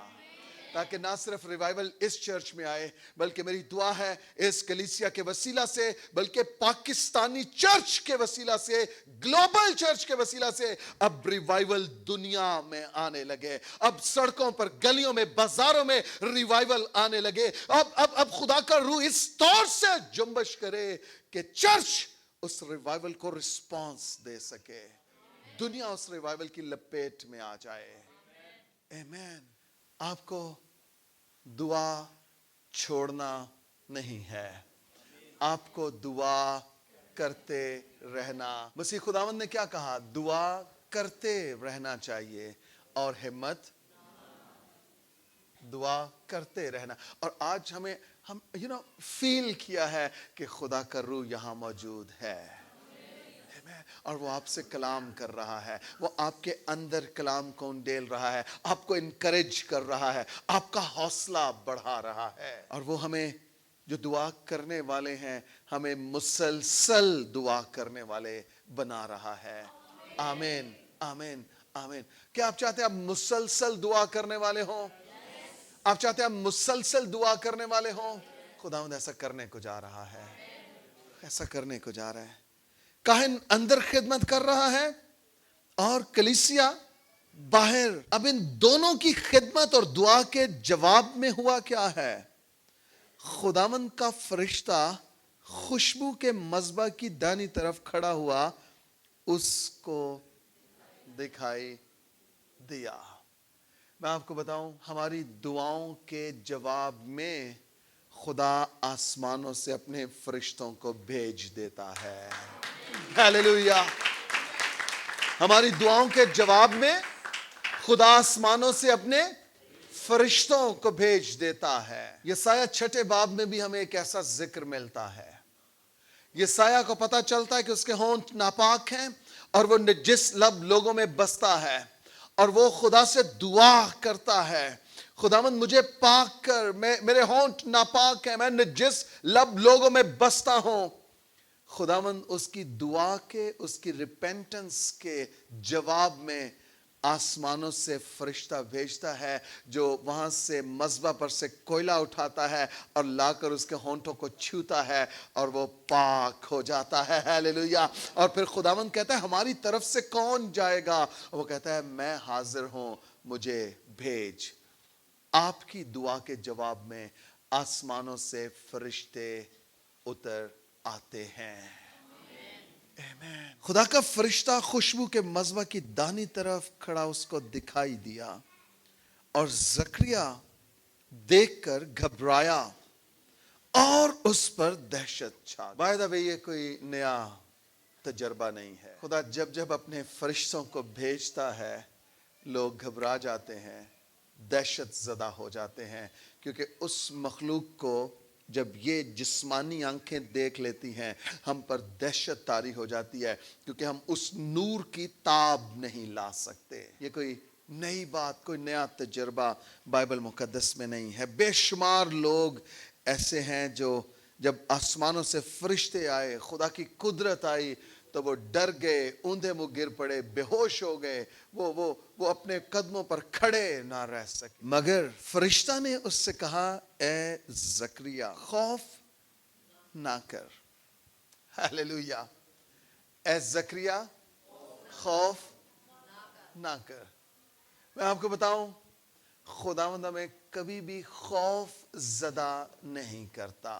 تاکہ نہ صرف ریوائول اس چرچ میں آئے، بلکہ میری دعا ہے اس کلیسیا کے وسیلہ سے، بلکہ پاکستانی چرچ کے وسیلہ سے، گلوبل چرچ کے وسیلہ سے اب ریوائول دنیا میں آنے لگے. اب سڑکوں پر، گلیوں میں، بازاروں میں ریوائول آنے لگے. اب خدا کا روح اس طور سے جنبش کرے کہ چرچ اس ریوائول کو رسپانس دے سکے, دنیا اس ریوائول کی لپیٹ میں آ جائے. آمین. آپ کو دعا چھوڑنا نہیں ہے, آپ کو دعا کرتے رہنا. مسیح خداوند نے کیا کہا؟ دعا کرتے رہنا چاہیے اور ہمت, دعا کرتے رہنا. اور آج ہم فیل کیا ہے کہ خدا کا روح یہاں موجود ہے, اور وہ آپ سے کلام کر رہا ہے, وہ آپ کے اندر کلام کو ڈیل رہا ہے, آپ کو انکریج کر رہا ہے, آپ کا حوصلہ بڑھا رہا ہے. اور وہ ہمیں جو دعا کرنے والے ہیں, ہمیں مسلسل دعا کرنے والے بنا رہا ہے. آمین آمین آمین. کیا آپ چاہتے ہیں آپ مسلسل دعا کرنے والے ہوں؟ آپ چاہتے ہیں آپ مسلسل دعا کرنے والے ہوں؟ خداوند ایسا کرنے کو جا رہا ہے, ایسا کرنے کو جا رہا ہے. کاہن اندر خدمت کر رہا ہے اور کلیسیا باہر. اب ان دونوں کی خدمت اور دعا کے جواب میں ہوا کیا ہے؟ خداوند کا فرشتہ خوشبو کے مذبح کی دائیں طرف کھڑا ہوا, اس کو دکھائی دیا. میں آپ کو بتاؤں, ہماری دعاؤں کے جواب میں خدا آسمانوں سے اپنے فرشتوں کو بھیج دیتا ہے. ہاللویا. ہماری دعاؤں کے جواب میں خدا آسمانوں سے اپنے فرشتوں کو بھیج دیتا ہے. یسایہ 6 باب میں بھی ہمیں ایک ایسا ذکر ملتا ہے. یسایہ کو پتا چلتا ہے کہ اس کے ہونٹ ناپاک ہیں اور وہ نجس لب لوگوں میں بستا ہے, اور وہ خدا سے دعا کرتا ہے, خداوند مجھے پاک کر, میرے ہونٹ ناپاک ہیں, میں نجس لب لوگوں میں بستا ہوں. خداوند اس کی دعا کے, اس کی ریپینٹنس کے جواب میں آسمانوں سے فرشتہ بھیجتا ہے, جو وہاں سے مذبح پر سے کوئلہ اٹھاتا ہے اور لا کر اس کے ہونٹوں کو چھوتا ہے, اور وہ پاک ہو جاتا ہے. ہاللویا. اور پھر خداوند کہتا ہے ہماری طرف سے کون جائے گا؟ وہ کہتا ہے میں حاضر ہوں, مجھے بھیج. آپ کی دعا کے جواب میں آسمانوں سے فرشتے اتر آتے ہیں. خدا کا فرشتہ خوشبو کے مذبح کی دائیں طرف کھڑا اس کو دکھائی دیا, اور زکریا دیکھ کر گھبرایا اور اس پر دہشت چھا. بائی دا وے, یہ کوئی نیا تجربہ نہیں ہے. خدا جب جب اپنے فرشتوں کو بھیجتا ہے, لوگ گھبرا جاتے ہیں, دہشت زدہ ہو جاتے ہیں, کیونکہ اس مخلوق کو جب یہ جسمانی آنکھیں دیکھ لیتی ہیں, ہم پر دہشت طاری ہو جاتی ہے, کیونکہ ہم اس نور کی تاب نہیں لا سکتے. یہ کوئی نئی بات, کوئی نیا تجربہ بائبل مقدس میں نہیں ہے. بے شمار لوگ ایسے ہیں جو جب آسمانوں سے فرشتے آئے, خدا کی قدرت آئی, تو وہ ڈر گئے, اوندھے منہ گر پڑے, بے ہوش ہو گئے, وہ اپنے قدموں پر کھڑے نہ رہ سکے. مگر فرشتہ نے اس سے کہا, اے زکریا خوف نہ کر. ہاللویا. اے زکریا خوف نہ کر. میں آپ کو بتاؤں, خداوند ہمیں کبھی بھی خوف زدہ نہیں کرتا.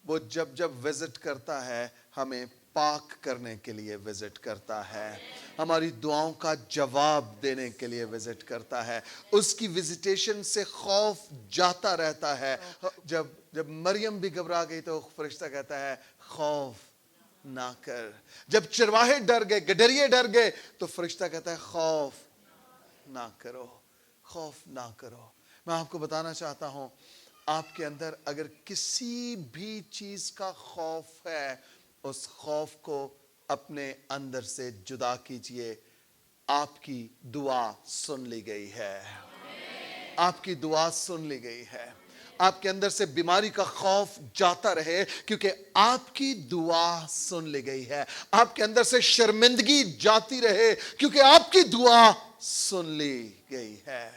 وہ جب جب وزٹ کرتا ہے, ہمیں پاک کرنے کے لیے وزٹ کرتا ہے, ہماری دعاؤں کا جواب دینے کے لیے وزٹ کرتا ہے. اس کی وزیٹیشن سے خوف جاتا رہتا ہے. جب مریم بھی گھبرا گئی تو فرشتہ کہتا ہے خوف نہ کر. جب چرواہے ڈر گئے, گڈریے ڈر گئے, تو فرشتہ کہتا ہے خوف نہ کرو, خوف نہ کرو. میں آپ کو بتانا چاہتا ہوں, آپ کے اندر اگر کسی بھی چیز کا خوف ہے, اس خوف کو اپنے اندر سے جدا کیجئے. آپ کی دعا سن لی گئی ہے, آپ کی دعا سن لی گئی ہے. آپ کے اندر سے بیماری کا خوف جاتا رہے, کیونکہ آپ کی دعا سن لی گئی ہے. آپ کے اندر سے شرمندگی جاتی رہے, کیونکہ آپ کی دعا سن لی گئی ہے.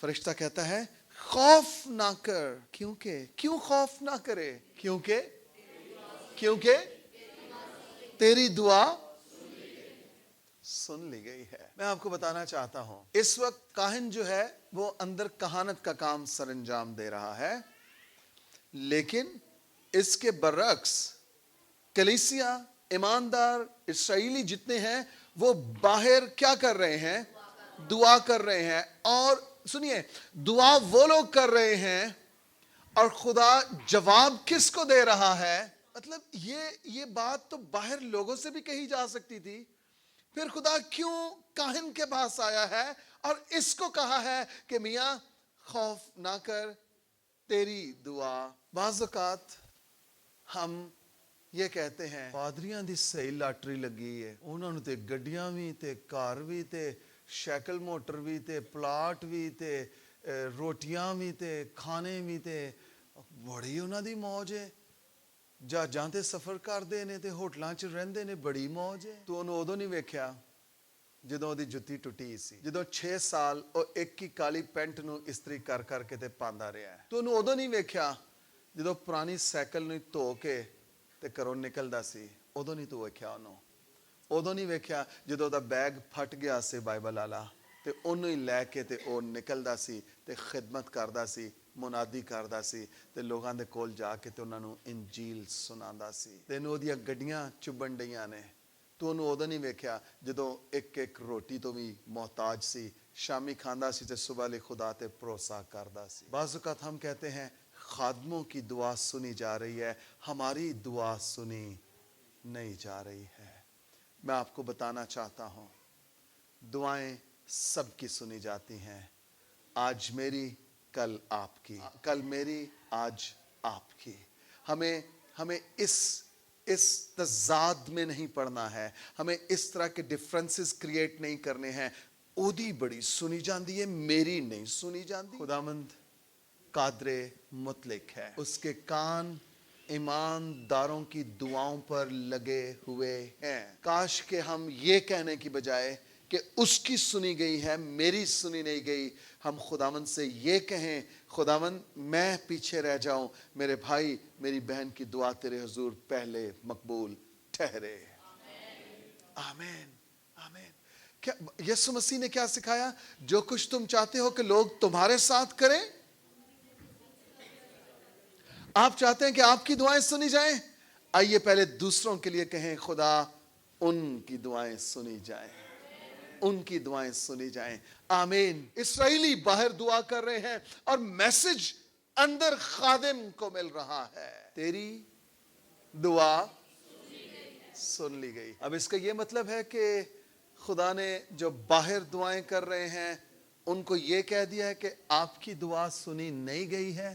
فرشتہ کہتا ہے خوف نہ کر. کیوں خوف نہ کرے؟ کیونکہ تیری دعا سن لی گئی ہے. میں آپ کو بتانا چاہتا ہوں, اس وقت کاہن جو ہے وہ اندر کہانت کا کام سر انجام دے رہا ہے, لیکن اس کے برعکس کلیسیا ایماندار اسرائیلی جتنے ہیں وہ باہر کیا کر رہے ہیں؟ دعا کر رہے ہیں. اور سنیے, دعا وہ لوگ کر رہے ہیں اور خدا جواب کس کو دے رہا ہے؟ مطلب یہ بات تو باہر لوگوں سے بھی کہی جا سکتی تھی, پھر خدا کیوں کاہن کے پاس آیا ہے اور اس کو کہا ہے کہ میاں خوف نہ کر, تیری دعا. بعض اوقات ہم یہ کہتے ہیں پادریاں دی صحیح لاٹری لگی ہے, انہوں نے تے گڈیاں بھی تے کار بھی تے شیکل موٹر بھی تے پلاٹ بھی تے روٹیاں بھی تے کھانے بھی تے بڑی انہاں دی موج ہے. جہاں تے سفر کردے نے تے ہوٹلاں چ رہندے نے, بڑی موج ہے. تو انہوں ادو نہیں ویکھیا جدوں دی جُتی ٹوٹی سی, جدوں 6 سال او ایک ہی کالی پینٹ نو استری کر کر کے تے پاندا رہیا ہے. تو انہوں ادو نہیں ویکھیا جدوں پرانی سائیکل نو دھو کے تے گھروں نکلدا سی, ادو نہیں تو ویکھیا انہوں. ادو نہیں ویکھیا جدوں دا بیگ پھٹ گیا سی بائبل والا تے انہوں ہی لے کے تے او نکلدا سی تے خدمت کردا سی, منادی کردا سی تے لوگاں دے کول جا کے تے انہاں نو انجیل سناندا سی. تے انہوں دیاں گڈیاں چبن ڈیاں نے, تو انہوں ادو نہیں ویکھیا جدوں ایک ایک روٹی تو بھی محتاج سی, شامی کھاندا سی تے صبح لے خدا تے بھروسہ کردا سی. بعض اوقات ہم کہتے ہیں خادموں کی دعا سنی جا رہی ہے, ہماری دعا سنی نہیں جا رہی ہے. میں آپ کو بتانا چاہتا ہوں دعائیں سب کی سنی جاتی ہیں, آج میری کل آپ کی, کل میری آج آپ کی. ہمیں اس تضاد میں نہیں پڑنا ہے, ہمیں اس طرح کے ڈفرنسز کریٹ نہیں کرنے ہیں. اودی بڑی سنی جاندی ہے, میری نہیں سنی جاندی. خداوند قادر مطلق ہے, اس کے کان ایمانداروں کی دعاؤں پر لگے ہوئے ہیں. کاش کہ ہم یہ کہنے کی بجائے کہ اس کی سنی گئی ہے میری سنی نہیں گئی, ہم خداوند سے یہ کہیں خداوند میں پیچھے رہ جاؤں, میرے بھائی میری بہن کی دعا تیرے حضور پہلے مقبول ٹھہرے. آمین آمین. کیا یسوع مسیح نے کیا سکھایا؟ جو کچھ تم چاہتے ہو کہ لوگ تمہارے ساتھ کریں, آپ چاہتے ہیں کہ آپ کی دعائیں سنی جائیں, آئیے پہلے دوسروں کے لیے کہیں خدا ان کی دعائیں سنی جائیں, ان کی دعائیں سنی جائیں. آمین. اسرائیلی باہر دعا کر رہے ہیں اور میسج اندر خادم کو مل رہا ہے, تیری دعا سن لی گئی. اب اس کا یہ مطلب ہے کہ خدا نے جو باہر دعائیں کر رہے ہیں ان کو یہ کہہ دیا ہے کہ آپ کی دعا سنی نہیں گئی ہے؟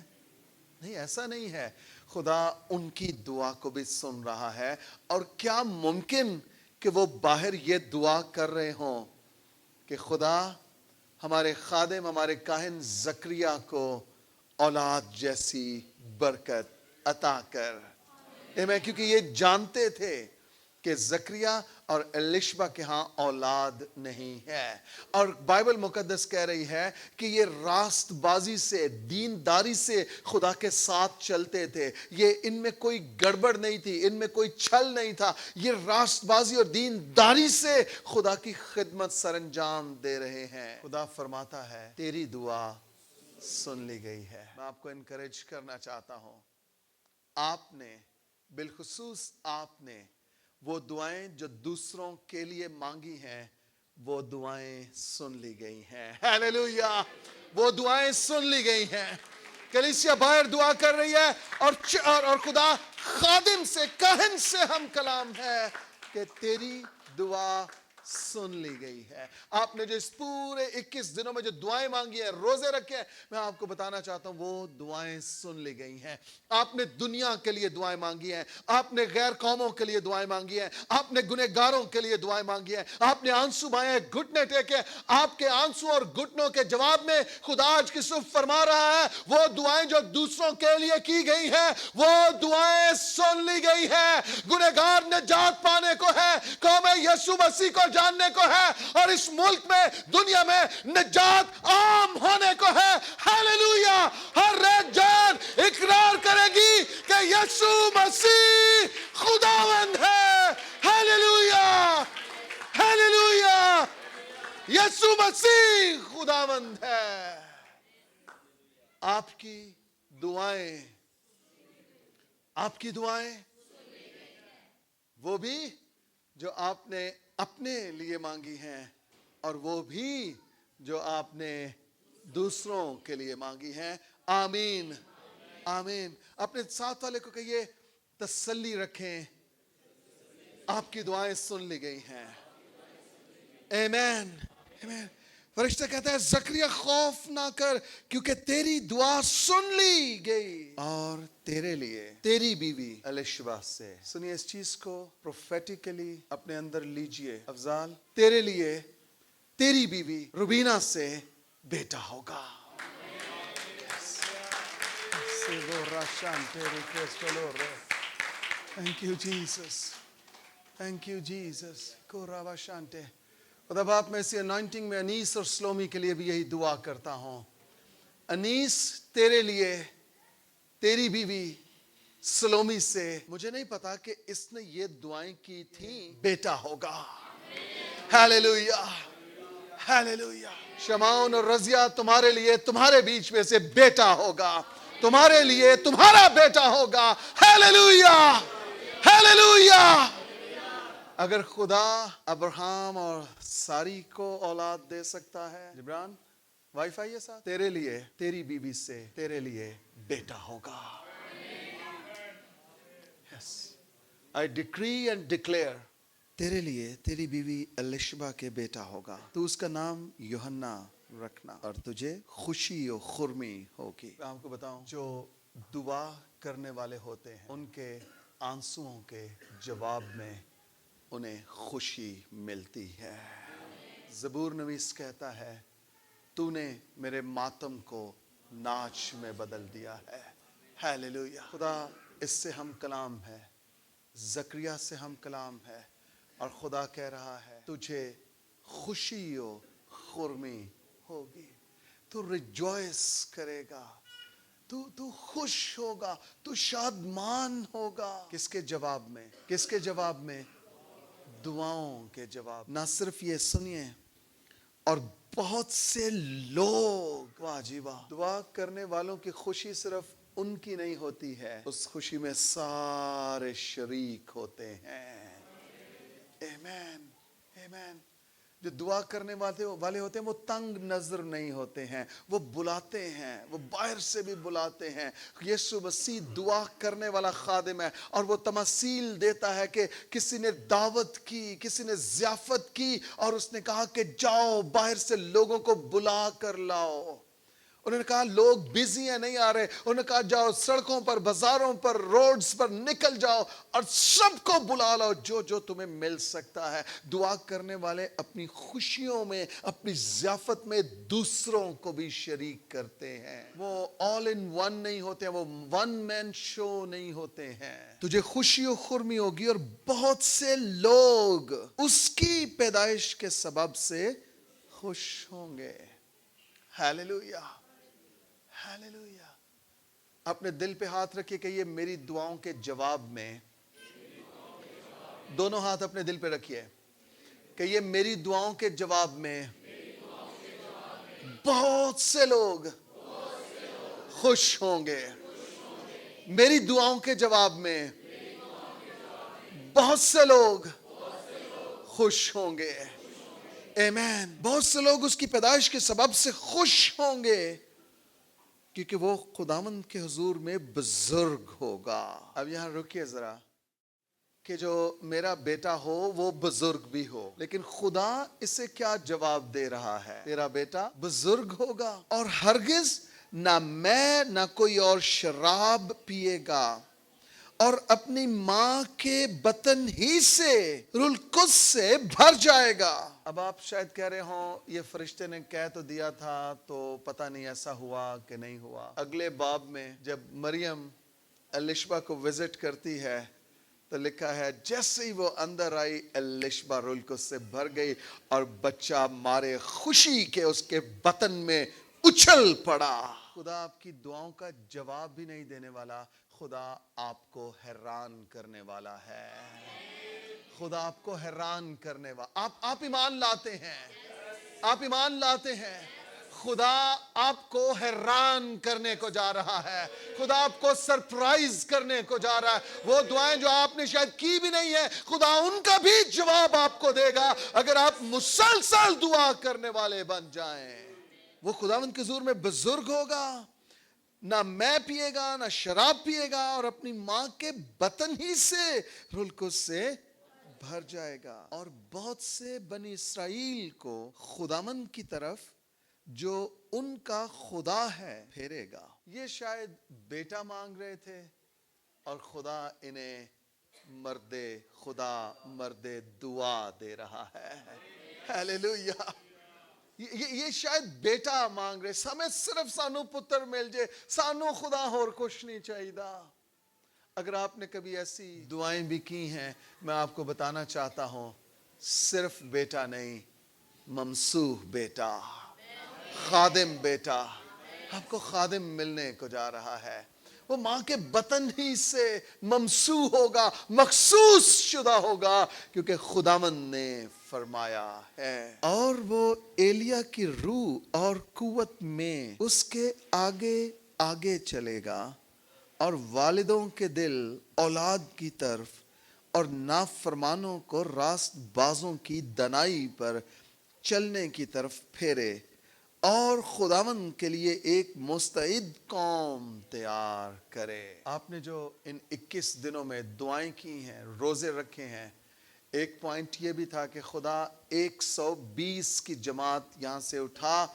نہیں, ایسا نہیں ہے. خدا ان کی دعا کو بھی سن رہا ہے. اور کیا ممکن کہ وہ باہر یہ دعا کر رہے ہوں کہ خدا ہمارے خادم ہمارے کاہن زکریا کو اولاد جیسی برکت عطا کر. کیونکہ یہ جانتے تھے کہ زکریا اور الشبہ کے ہاں اولاد نہیں ہے, اور بائبل مقدس کہہ رہی ہے کہ یہ راست بازی سے, دینداری سے خدا کے ساتھ چلتے تھے. یہ ان میں کوئی گڑبڑ نہیں تھی, ان میں کوئی چھل نہیں تھا, یہ راست بازی اور دینداری سے خدا کی خدمت سر انجام دے رہے ہیں. خدا فرماتا ہے تیری دعا سن لی گئی ہے. میں آپ کو انکریج کرنا چاہتا ہوں, آپ نے بالخصوص آپ نے وہ دعائیں جو دوسروں کے لیے مانگی ہیں وہ دعائیں سن لی گئی ہیں. ہیلیلویا. وہ دعائیں سن لی گئی ہیں. کلیسیا باہر دعا کر رہی ہے اور خدا خادم سے, کاہن سے ہم کلام ہے کہ تیری دعا سن لی گئی ہے. آپ نے جو اس پورے 21 دنوں میں جو دعائیں مانگی ہیں, روزے رکھے ہیں, میں آپ کو بتانا چاہتا ہوں وہ دعائیں سن لی گئی ہیں. آپ نے دنیا کے لیے دعائیں مانگی ہیں, آپ نے غیر قوموں کے لیے دعائیں مانگی ہیں, آپ نے گنہگاروں کے لیے دعائیں مانگی ہیں, آپ نے آنسو بہائے, گھٹنے ٹیکے. آپ کے آنسو اور گھٹنوں کے جواب میں خدا آج کی صبح فرما رہا ہے وہ دعائیں جو دوسروں کے لیے کی گئی ہیں وہ دعائیں سن لی گئی ہیں. گنہگار نجات پانے کو ہے, قوم یسوع مسیح کو جاننے کو ہے, اور اس ملک میں دنیا میں نجات عام ہونے کو ہے. ہیلیلویا. ہر رہ جان اقرار کرے گی کہ یسوع مسیح خداوند ہے. ہیلیلویا. ہیلیلویا. یسوع مسیح خداوند ہے. آپ کی دعائیں وہ بھی جو آپ نے اپنے لیے مانگی ہیں اور وہ بھی جو آپ نے دوسروں کے لیے مانگی ہیں. آمین آمین. اپنے ساتھ والے کو کہیے تسلی رکھیں, آپ کی دعائیں سن لی گئی ہیں. آمین آمین. فرشتہ کہتا ہے زکریا خوف نہ کر کیونکہ تیری دعا سن لی گئی اور تیرے لیے تیری بیوی الشبہ سے. سنیے اس چیز کو پروفیٹیکلی اپنے اندر لیجئے. افضال, تیرے لیے تیری بیوی روبینہ سے بیٹا ہوگا. Thank you Jesus. Thank you Jesus. کورابا شانتے. خدا باپ میں اسی انائنٹنگ میں انیس اور سلومی کے لیے بھی یہی دعا کرتا ہوں. انیس تیرے لیے تیری بیوی سلومی سے, مجھے نہیں پتا کہ اس نے یہ دعائیں کی تھیں, بیٹا ہوگا. Hallelujah hallelujah. شمعون اور رضیہ تمہارے لیے تمہارے بیچ میں سے بیٹا ہوگا, تمہارے لیے تمہارا بیٹا ہوگا. Hallelujah hallelujah. اگر خدا ابراہم اور ساری کو اولاد دے سکتا ہے, جبران وائی فائی ہے ساتھ, تیرے لیے تیری بیوی سے تیرے لیے بیٹا ہوگا. Yes. I decree and declare تیرے لیے تیری بیوی الشبہ کے بیٹا ہوگا. تو اس کا نام یوحنا رکھنا اور تجھے خوشی و خرمی ہوگی. میں آپ کو بتاؤں, جو دعا کرنے والے ہوتے ہیں ان کے آنسوؤں کے جواب میں انہیں خوشی ملتی ہے. زبور نویس کہتا ہے تو نے میرے ماتم کو ناچ میں بدل دیا ہے. ہیلیلویا. خدا اس سے ہم کلام ہے, زکریا سے ہم کلام ہے, اور خدا کہہ رہا ہے تجھے خوشی و خرمی ہوگی. تو ریجوائس کرے گا, تو خوش ہوگا, تو شادمان ہوگا. کس کے جواب میں؟ کس کے جواب میں؟ دعاؤں کے جواب. نہ صرف یہ سنیے, اور بہت سے لوگ, واہ جی واہ, دعا کرنے والوں کی خوشی صرف ان کی نہیں ہوتی ہے, اس خوشی میں سارے شریک ہوتے ہیں. آمین آمین. جو دعا کرنے والے ہوتے ہیں وہ تنگ نظر نہیں ہوتے ہیں, وہ بلاتے ہیں, وہ باہر سے بھی بلاتے ہیں. یسوع مسیح دعا کرنے والا خادم ہے, اور وہ تمثیل دیتا ہے کہ کسی نے دعوت کی, کسی نے ضیافت کی, اور اس نے کہا کہ جاؤ باہر سے لوگوں کو بلا کر لاؤ. انہوں نے کہا لوگ بیزی ہیں نہیں آ رہے, انہوں نے کہا جاؤ سڑکوں پر, بازاروں پر, روڈز پر نکل جاؤ اور سب کو بلا لاؤ جو جو تمہیں مل سکتا ہے. دعا کرنے والے اپنی خوشیوں میں, اپنی ضیافت میں دوسروں کو بھی شریک کرتے ہیں. وہ آل ان ون نہیں ہوتے ہیں, وہ ون مین شو نہیں ہوتے ہیں. تجھے خوشی و خرمی ہوگی اور بہت سے لوگ اس کی پیدائش کے سبب سے خوش ہوں گے. Hallelujah hallelujah. اپنے دل پہ ہاتھ رکھیے کہ یہ میری دعاؤں کے جواب میں, دونوں ہاتھ اپنے دل پہ رکھیے کہ یہ میری دعاؤں کے جواب میں بہت سے لوگ خوش ہوں گے. میری دعاؤں کے جواب میں بہت سے لوگ خوش ہوں گے. آمین. بہت سے لوگ اس کی پیدائش کے سبب سے خوش ہوں گے کیونکہ وہ خداوند کے حضور میں بزرگ ہوگا. اب یہاں رکیے ذرا, کہ جو میرا بیٹا ہو وہ بزرگ بھی ہو, لیکن خدا اسے کیا جواب دے رہا ہے؟ تیرا بیٹا بزرگ ہوگا, اور ہرگز نہ میں نہ کوئی اور شراب پیے گا, اور اپنی ماں کے بطن ہی سے روح القدس سے بھر جائے گا. اب آپ شاید کہہ رہے ہوں یہ فرشتے نے کہہ تو دیا تھا, تو پتہ نہیں ایسا ہوا کہ نہیں ہوا. اگلے باب میں جب مریم الشبہ کو وزٹ کرتی ہے تو لکھا ہے جیسے ہی وہ اندر آئی الشبہ روح القدس سے بھر گئی, اور بچہ مارے خوشی کے اس کے بطن میں اچھل پڑا. خدا آپ کی دعاؤں کا جواب بھی نہیں دینے والا, خدا آپ کو حیران کرنے والا ہے. خدا آپ کو حیران کرنے والا. آپ ایمان لاتے ہیں, آپ ایمان لاتے ہیں. خدا آپ کو حیران کرنے کو جا رہا ہے، خدا آپ کو سرپرائز کرنے کو جا رہا ہے۔ وہ دعائیں جو آپ نے شاید کی بھی نہیں ہے، خدا ان کا بھی جواب آپ کو دے گا اگر آپ مسلسل دعا کرنے والے بن جائیں۔ وہ خداوند کے حضور میں بزرگ ہوگا، نہ میں پیے گا نہ شراب پیے گا، اور اپنی ماں کے بطن ہی سے روح القدس سے بھر جائے گا، اور بہت سے بنی اسرائیل کو خداوند کی طرف جو ان کا خدا ہے پھیرے گا۔ یہ شاید بیٹا مانگ رہے تھے اور خدا انہیں مرد دعا دے رہا ہے۔ ہیلیلویا۔ یہ شاید بیٹا مانگ رہے، ہمیں صرف سانو پتر مل جائے، سانو خدا اور کچھ نہیں چاہیے۔ اگر آپ نے کبھی ایسی دعائیں بھی کی ہیں، میں آپ کو بتانا چاہتا ہوں، صرف بیٹا نہیں، ممسوح بیٹا، خادم بیٹا، آپ کو خادم ملنے کو جا رہا ہے۔ وہ ماں کے بطن ہی سے ممسوح ہوگا، مخصوص شدہ ہوگا، کیونکہ خداوند نے فرمایا ہے۔ اور وہ ایلیا کی روح اور قوت میں اس کے آگے آگے چلے گا، اور والدوں کے دل اولاد کی طرف اور نافرمانوں کو راست بازوں کی دنائی پر چلنے کی طرف پھیرے، اور خداوند کے لیے ایک مستعد قوم تیار کرے۔ آپ نے جو ان 21 دنوں میں دعائیں کی ہیں، روزے رکھے ہیں، ایک پوائنٹ یہ بھی تھا کہ خدا 120 کی جماعت یہاں سے اٹھا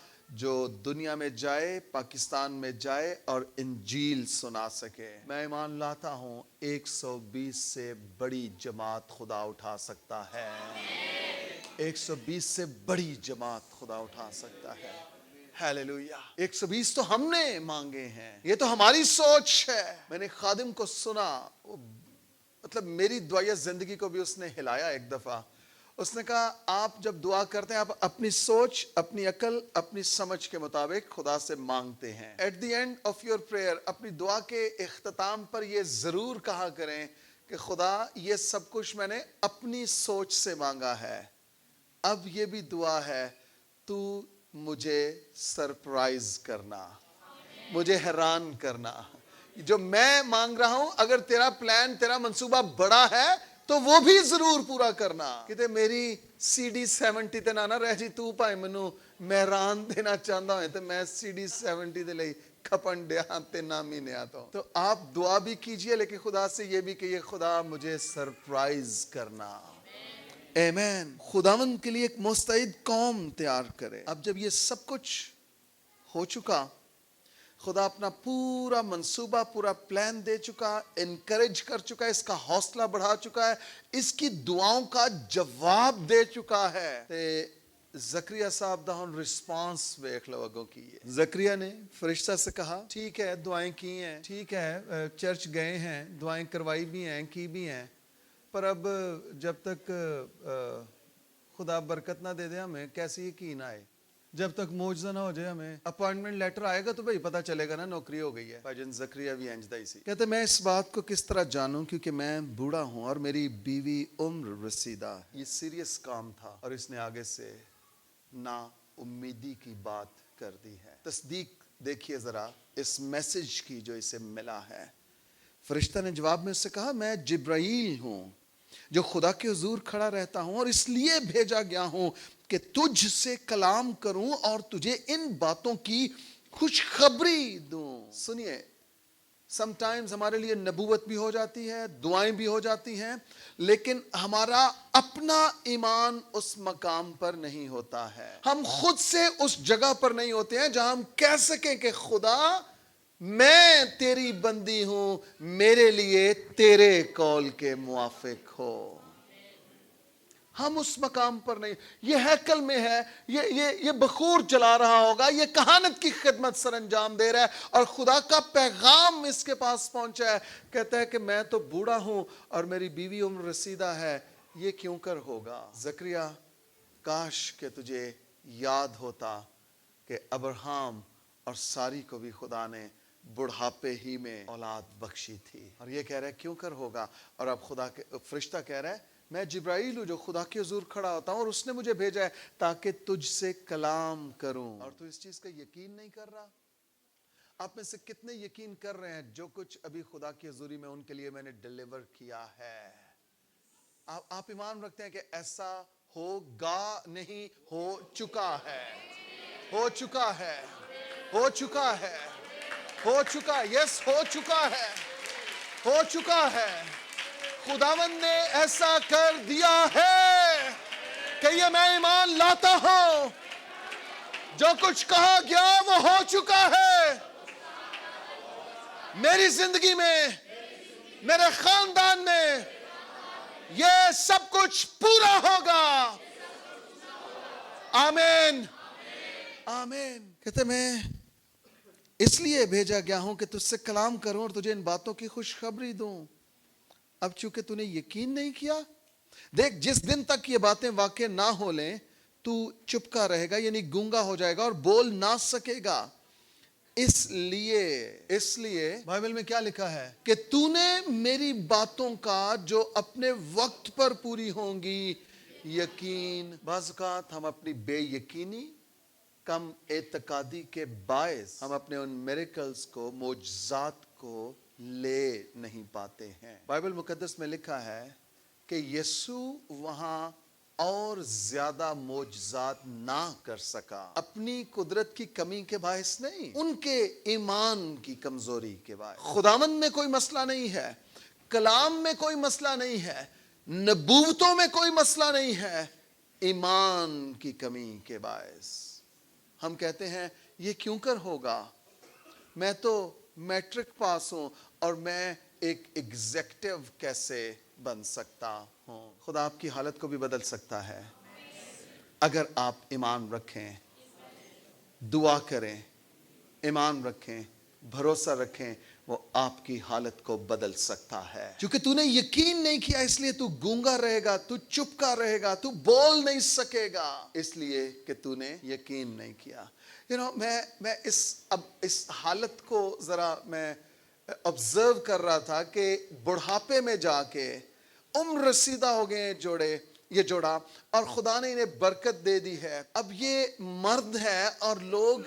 جو دنیا میں جائے، پاکستان میں جائے اور انجیل سنا سکے۔ میں ایمان لاتا ہوں 120 سے بڑی جماعت خدا اٹھا سکتا ہے، 120 سے بڑی جماعت خدا اٹھا سکتا ہے۔ ہیلیلویا۔ 120 تو ہم نے مانگے ہیں، یہ تو ہماری سوچ ہے۔ میں نے خادم کو سنا، مطلب میری دعائیہ زندگی کو بھی اس نے ہلایا ایک دفعہ۔ اس نے کہا آپ جب دعا کرتے ہیں، آپ اپنی سوچ، اپنی عقل، اپنی سمجھ کے مطابق خدا سے مانگتے ہیں۔ At the end of your prayer, اپنی دعا کے اختتام پر یہ ضرور کہا کریں کہ خدا یہ سب کچھ میں نے اپنی سوچ سے مانگا ہے، اب یہ بھی دعا ہے تو مجھے سرپرائز کرنا، مجھے حیران کرنا۔ جو میں مانگ رہا ہوں، اگر تیرا پلان، تیرا منصوبہ بڑا ہے تو وہ بھی ضرور پورا کرنا۔ کہتے میری CD 70 تے نہ رہ جی، تو پائے منو مہران دینا چاہتا ہے تو میں CD 70 دے لئی کھپن دیا تے نامی نیا تو آپ دعا بھی کیجئے، لیکن خدا سے یہ بھی کہیے خدا مجھے سرپرائز کرنا۔ آمین۔ خداوند کے لیے ایک مستعد قوم تیار کرے۔ اب جب یہ سب کچھ ہو چکا، خدا اپنا پورا منصوبہ، پورا پلان دے چکا، انکریج کر چکا ہے، اس کا حوصلہ بڑھا چکا ہے، اس کی دعاؤں کا جواب دے چکا ہے۔ زکریا صاحب دا ہن رسپانس ویکھ لو اگوں کی ہے۔ زکریا نے فرشتہ سے کہا ٹھیک ہے دعائیں کی ہیں، ٹھیک ہے چرچ گئے ہیں، دعائیں کروائی بھی ہیں، کی بھی ہیں، پر اب جب تک خدا برکت نہ دے دے ہمیں کیسے یقین آئے، جب تک معجزہ نہ ہو جائے، ہمیں اپوائنٹمنٹ لیٹر آئے گا تو بھئی پتہ چلے گا نا نوکری ہو گئی ہے۔ بھائی جن زکریا بھی انجدہ ہی سی کہتے میں اس بات کو کس طرح جانوں کیونکہ میں بوڑھا ہوں اور میری بیوی عمر رسیدہ۔ یہ سیریس کام تھا اور اس نے آگے سے نا امیدی کی بات کر دی ہے۔ تصدیق دیکھیے ذرا اس میسج کی جو اسے ملا ہے۔ فرشتہ نے جواب میں اس سے کہا میں جبرائیل ہوں جو خدا کے حضور کھڑا رہتا ہوں، اور اس لیے بھیجا گیا ہوں کہ تجھ سے کلام کروں اور تجھے ان باتوں کی خوشخبری دوں۔ سنیے، سم ٹائمز ہمارے لیے نبوت بھی ہو جاتی ہے، دعائیں بھی ہو جاتی ہیں، لیکن ہمارا اپنا ایمان اس مقام پر نہیں ہوتا ہے، ہم خود سے اس جگہ پر نہیں ہوتے ہیں جہاں ہم کہہ سکیں کہ خدا میں تیری بندی ہوں، میرے لیے تیرے قول کے موافق ہو۔ ہم اس مقام پر نہیں۔ یہ ہیکل میں ہے، یہ بخور جلا رہا ہوگا، یہ کہانت کی خدمت سر انجام دے رہا ہے اور خدا کا پیغام اس کے پاس پہنچا ہے۔ کہتا ہے کہ میں تو بوڑھا ہوں اور میری بیوی عمر رسیدہ ہے، یہ کیوں کر ہوگا؟ زکریا کاش کہ تجھے یاد ہوتا کہ ابراہم اور ساری کو بھی خدا نے بڑھاپے ہی میں اولاد بخشی تھی، اور یہ کہہ رہا ہے کیوں کر ہوگا، اور اب خدا کے فرشتہ کہہ رہا ہے میں جبرائیل ہوں جو خدا کے حضور کھڑا ہوتا ہوں اور اس نے مجھے بھیجا ہے تاکہ تجھ سے کلام کروں، اور تو اس چیز کا یقین نہیں کر رہا۔ آپ میں سے کتنے یقین کر رہے ہیں جو کچھ ابھی خدا کی حضوری میں ان کے لیے میں نے ڈیلیور کیا ہے؟ آپ ایمان رکھتے ہیں کہ ایسا ہوگا نہیں، ہو چکا ہے، ہو چکا ہے، ہو چکا ہے، ہو چکا، یس ہو چکا ہے، ہو چکا ہے۔ خداوند نے ایسا کر دیا ہے کہ یہ میں ایمان لاتا ہوں، جو کچھ کہا گیا وہ ہو چکا ہے میری زندگی میں، میرے خاندان میں، یہ سب کچھ پورا ہوگا۔ آمین، آمین۔ کہتے میں اس لیے بھیجا گیا ہوں کہ تجھ سے کلام کروں اور تجھے ان باتوں کی خوشخبری دوں۔ اب چونکہ تو نے یقین نہیں کیا، دیکھ جس دن تک یہ باتیں واقع نہ ہو لیں تو چپکا رہے گا، یعنی گونگا ہو جائے گا اور بول نہ سکے گا۔ اس لیے بائبل میں کیا لکھا ہے کہ تو نے میری باتوں کا جو اپنے وقت پر پوری ہوں گی یقین۔ بعض اوقات ہم اپنی بے یقینی، کم اعتقادی کے باعث ہم اپنے ان میریکلز کو، معجزات کو لے نہیں پاتے ہیں۔ بائبل مقدس میں لکھا ہے کہ یسوع وہاں اور زیادہ معجزات نہ کر سکا، اپنی قدرت کی کمی کے باعث نہیں، ان کے ایمان کی کمزوری کے باعث۔ خداوند میں کوئی مسئلہ نہیں ہے، کلام میں کوئی مسئلہ نہیں ہے، نبوتوں میں کوئی مسئلہ نہیں ہے، ایمان کی کمی کے باعث ہم کہتے ہیں یہ کیوں کر ہوگا؟ میں تو میٹرک پاس ہوں اور میں ایک ایگزیکٹو کیسے بن سکتا ہوں؟ خدا آپ کی حالت کو بھی بدل سکتا ہے اگر آپ ایمان رکھیں، دعا کریں، ایمان رکھیں، بھروسہ رکھیں، وہ آپ کی حالت کو بدل سکتا ہے۔ کیونکہ تو نے یقین نہیں کیا اس لیے تو گونگا رہے گا، تو چپکا رہے گا، تو بول نہیں سکے گا، اس لیے کہ تو نے یقین نہیں کیا۔ میں اس حالت کو ذرا میں آبزرو کر رہا تھا کہ بڑھاپے میں جا کے عمر رسیدہ ہو گئے یہ جوڑا، اور خدا نے انہیں برکت دے دی ہے۔ اب یہ مرد ہے اور لوگ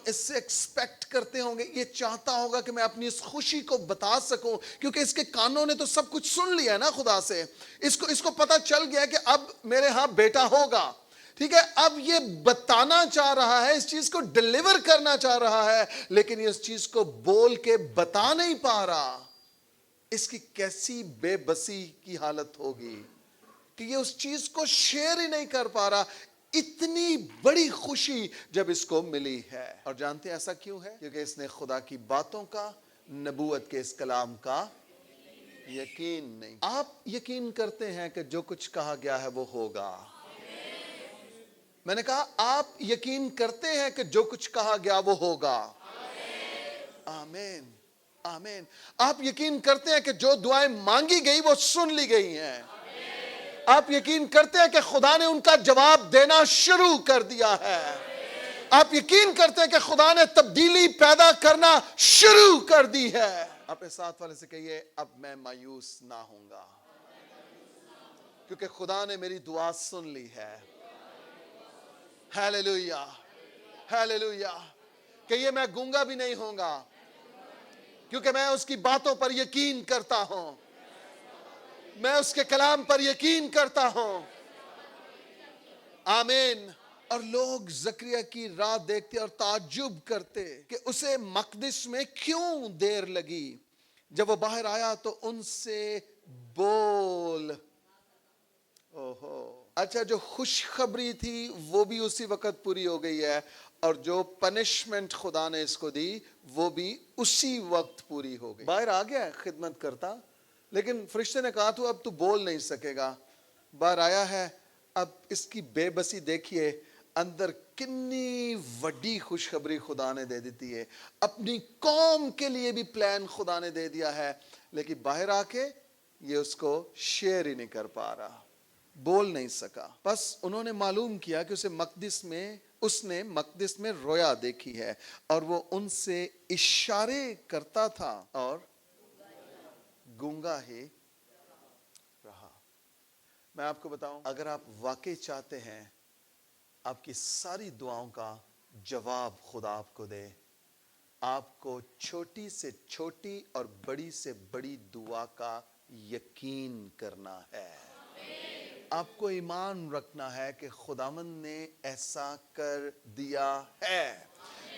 اس سے ایکسپیکٹ کرتے ہوں گے، یہ چاہتا ہوگا کہ میں اپنی اس خوشی کو بتا سکوں، کیونکہ اس کے کانوں نے تو سب کچھ سن لیا ہے نا خدا سے۔ اس کو پتا چل گیا کہ اب میرے ہاں بیٹا ہوگا، ٹھیک ہے؟ اب یہ بتانا چاہ رہا ہے، اس چیز کو ڈیلیور کرنا چاہ رہا ہے، لیکن یہ اس چیز کو بول کے بتا نہیں پا رہا۔ اس کی کیسی بے بسی کی حالت ہوگی کہ یہ اس چیز کو شیئر ہی نہیں کر پا رہا، اتنی بڑی خوشی جب اس کو ملی ہے۔ اور جانتے ہیں ایسا کیوں ہے؟ کیونکہ اس نے خدا کی باتوں کا، نبوت کے اس کلام کا یقین نہیں۔ آپ یقین کرتے ہیں کہ جو کچھ کہا گیا ہے وہ ہوگا؟ میں نے کہا آپ یقین کرتے ہیں کہ جو کچھ کہا گیا وہ ہوگا؟ آمین، آمین۔ آپ یقین کرتے ہیں کہ جو دعائیں مانگی گئی وہ سن لی گئی ہیں؟ آپ یقین کرتے ہیں کہ خدا نے ان کا جواب دینا شروع کر دیا ہے؟ آپ یقین کرتے ہیں کہ خدا نے تبدیلی پیدا کرنا شروع کر دی ہے؟ اپنے ساتھ والے سے کہیے اب میں مایوس نہ ہوں گا، کیونکہ خدا نے میری دعا سن لی ہے۔ Hallelujah, hallelujah. کہیے میں گونگا بھی نہیں ہوں گا، کیونکہ میں اس کی باتوں پر یقین کرتا ہوں، میں اس کے کلام پر یقین کرتا ہوں۔ آمین۔ اور لوگ زکریا کی راہ دیکھتے اور تعجب کرتے کہ اسے مقدس میں کیوں دیر لگی۔ جب وہ باہر آیا تو ان سے بول۔ اوہو، اچھا جو خوشخبری تھی وہ بھی اسی وقت پوری ہو گئی ہے، اور جو پنشمنٹ خدا نے اس کو دی وہ بھی اسی وقت پوری ہو گئی۔ باہر آ گیا ہے خدمت کرتا، لیکن فرشتے نے کہا تو اب تو بول نہیں سکے گا۔ باہر آیا ہے، اب اس کی بے بسی دیکھیے، اندر کنی وڈی خوشخبری خدا نے دے دیتی ہے، اپنی قوم کے لیے بھی پلان خدا نے دے دیا ہے، لیکن باہر آ کے یہ اس کو شیئر ہی نہیں کر پا رہا، بول نہیں سکا۔ بس انہوں نے معلوم کیا کہ اس نے مقدس میں رویا دیکھی ہے، اور وہ ان سے اشارے کرتا تھا اور گونگا ہی رہا۔ میں آپ کو بتاؤں، اگر آپ واقعی چاہتے ہیں آپ کی ساری دعاؤں کا جواب خدا آپ کو دے، آپ کو چھوٹی سے چھوٹی اور بڑی سے بڑی دعا کا یقین کرنا ہے۔ آپ کو ایمان رکھنا ہے کہ خداوند نے ایسا کر دیا ہے۔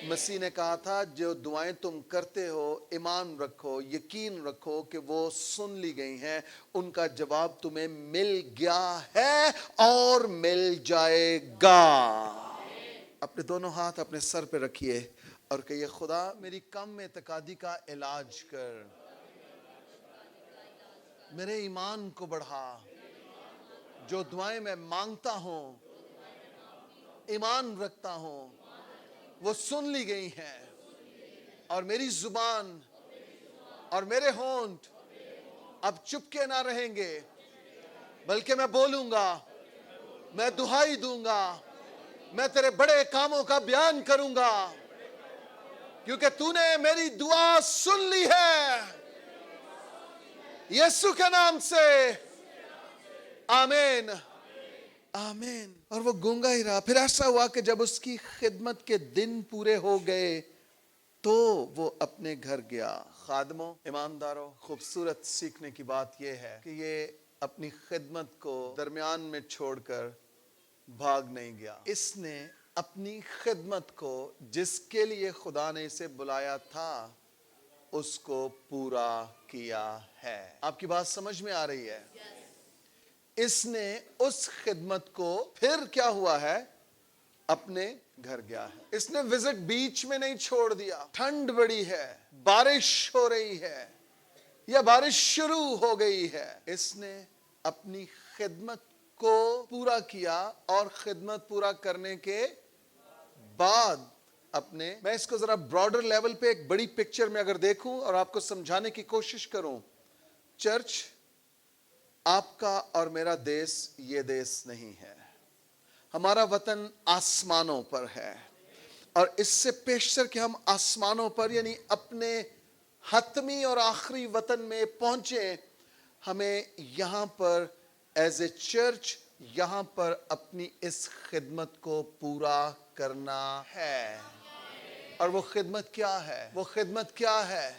مسیح نے کہا تھا جو دعائیں تم کرتے ہو ایمان رکھو، یقین رکھو کہ وہ سن لی گئی ہیں، ان کا جواب تمہیں مل گیا ہے اور مل جائے گا۔ اپنے دونوں ہاتھ اپنے سر پہ رکھیے اور کہیے خدا میری کم اعتقادی کا علاج کر، میرے ایمان کو بڑھا، جو دعائیں میں مانگتا ہوں ایمان رکھتا ہوں وہ سن لی گئی ہیں، اور میری زبان اور میرے ہونٹ اب چپ کے نہ رہیں گے، بلکہ میں بولوں گا، میں دہائی دوں گا، میں تیرے بڑے کاموں کا بیان کروں گا، کیونکہ تو نے میری دعا سن لی ہے، یسوع کے نام سے آمین آمین۔ اور وہ گونگا ہی رہا۔ پھر ایسا ہوا کہ جب اس کی خدمت کے دن پورے ہو گئے تو وہ اپنے گھر گیا۔ خادموں، ایمانداروں، خوبصورت سیکھنے کی بات یہ ہے کہ یہ اپنی خدمت کو درمیان میں چھوڑ کر بھاگ نہیں گیا۔ اس نے اپنی خدمت کو جس کے لیے خدا نے اسے بلایا تھا اس کو پورا کیا ہے۔ آپ کی بات سمجھ میں آ رہی ہے؟ اس نے اس خدمت کو پھر کیا ہوا ہے؟ اپنے گھر گیا ہے۔ اس نے وزٹ بیچ میں نہیں چھوڑ دیا۔ ٹھنڈ بڑی ہے، بارش ہو رہی ہے یا بارش شروع ہو گئی ہے، اس نے اپنی خدمت کو پورا کیا، اور خدمت پورا کرنے کے بعد میں اس کو ذرا براڈر لیول پہ ایک بڑی پکچر میں اگر دیکھوں اور آپ کو سمجھانے کی کوشش کروں، چرچ، آپ کا اور میرا دیس یہ دیس نہیں ہے، ہمارا وطن آسمانوں پر ہے، اور اس سے پیشتر کہ ہم آسمانوں پر یعنی اپنے حتمی اور آخری وطن میں پہنچے، ہمیں یہاں پر ایز اے چرچ یہاں پر اپنی اس خدمت کو پورا کرنا ہے۔ اور وہ خدمت کیا ہے؟ وہ خدمت کیا ہے؟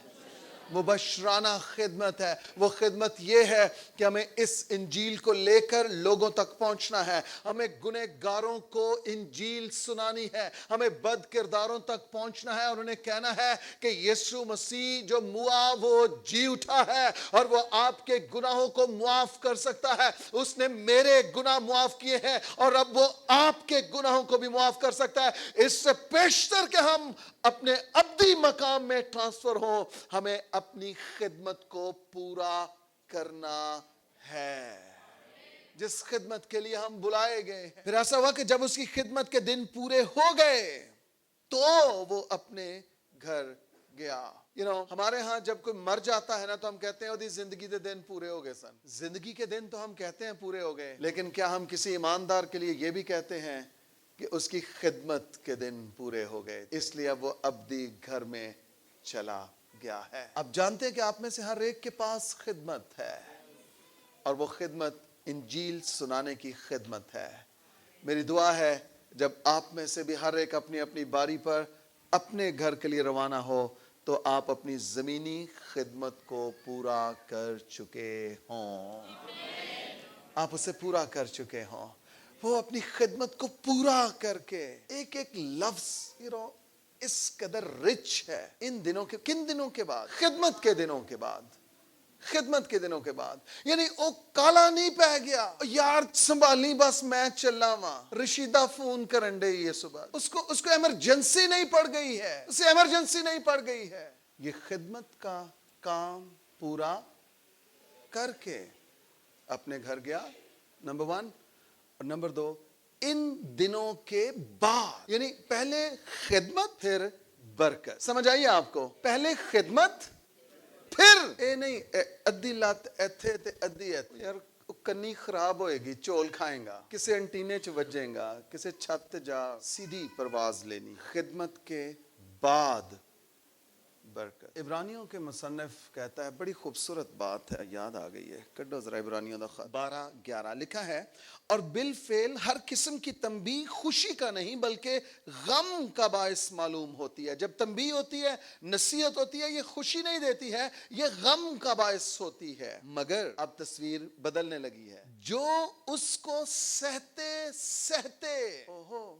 مبشرانہ خدمت ہے۔ وہ خدمت یہ ہے کہ ہمیں اس انجیل کو لے کر لوگوں تک پہنچنا ہے، ہمیں گنہگاروں کو انجیل سنانی ہے، ہمیں بد کرداروں تک پہنچنا ہے اور انہیں کہنا ہے کہ یسوع مسیح جو موا وہ جی اٹھا ہے اور وہ آپ کے گناہوں کو معاف کر سکتا ہے، اس نے میرے گناہ معاف کیے ہیں اور اب وہ آپ کے گناہوں کو بھی معاف کر سکتا ہے۔ اس سے پیشتر کہ ہم اپنے ابدی مقام میں ٹرانسفر ہوں، ہمیں اپنی خدمت کو پورا کرنا ہے، جس خدمت کے لیے ہم بلائے گئے ہیں۔ پھر ایسا ہوا کہ جب اس کی خدمت کے دن پورے ہو گئے تو وہ اپنے گھر گیا۔ ہمارے ہاں جب کوئی مر جاتا ہے نا تو ہم کہتے ہیں وہ دی زندگی دے دن پورے ہو گئے سن۔ زندگی کے دن تو ہم کہتے ہیں پورے ہو گئے، لیکن کیا ہم کسی ایماندار کے لیے یہ بھی کہتے ہیں کہ اس کی خدمت کے دن پورے ہو گئے، اس لیے اب وہ ابدی گھر میں چلا گیا ہے؟ اب جانتے ہیں کہ آپ میں سے ہر ایک کے پاس خدمت ہے، اور وہ خدمت انجیل سنانے کی خدمت ہے۔ میری دعا ہے جب آپ میں سے بھی ہر ایک اپنی اپنی باری پر اپنے گھر کے لیے روانہ ہو تو آپ اپنی زمینی خدمت کو پورا کر چکے ہوں، آپ اسے پورا کر چکے ہوں۔ وہ اپنی خدمت کو پورا کر کے ایک ایک لفظ اس قدر رچ ہے ان دنوں کے، کن دنوں کے بعد؟ خدمت کے دنوں کے بعد، خدمت کے دنوں کے بعد۔ یعنی وہ کالا نہیں پہ گیا، یار سنبھالی بس میں چلا ہوا، رشیدہ فون کرن ڈے یہ صبح، اس کو ایمرجنسی نہیں پڑ گئی ہے، اسے ایمرجنسی نہیں پڑ گئی ہے، یہ خدمت کا کام پورا کر کے اپنے گھر گیا، نمبر 1، اور نمبر 2 ان دنوں کے بعد، یعنی پہلے خدمت پھر برکت۔ سمجھ آئیے آپ کو؟ پہلے خدمت پھر نہیں ادھی لات ایتھے تے ادھی ایتھے، یار کنی خراب ہوئے گی، چول کھائیں گا، کسے انٹینے چ وجیں گا، کسے چھت جا، سیدھی پرواز لینی۔ خدمت کے بعد برکت. عبرانیوں کے مصنف کہتا ہے, بڑی خوبصورت بات ہے, یاد آ گئی ہے, کڈو ذرا عبرانیوں دا خط 12:11 لکھا ہے, اور بالفعل ہر قسم کی تنبیہ خوشی کا نہیں بلکہ غم کا باعث معلوم ہوتی ہے. جب تنبیہ ہوتی ہے, نصیحت ہوتی ہے, یہ خوشی نہیں دیتی ہے, یہ غم کا باعث ہوتی ہے. مگر اب تصویر بدلنے لگی ہے, جو اس کو سہتے سہتے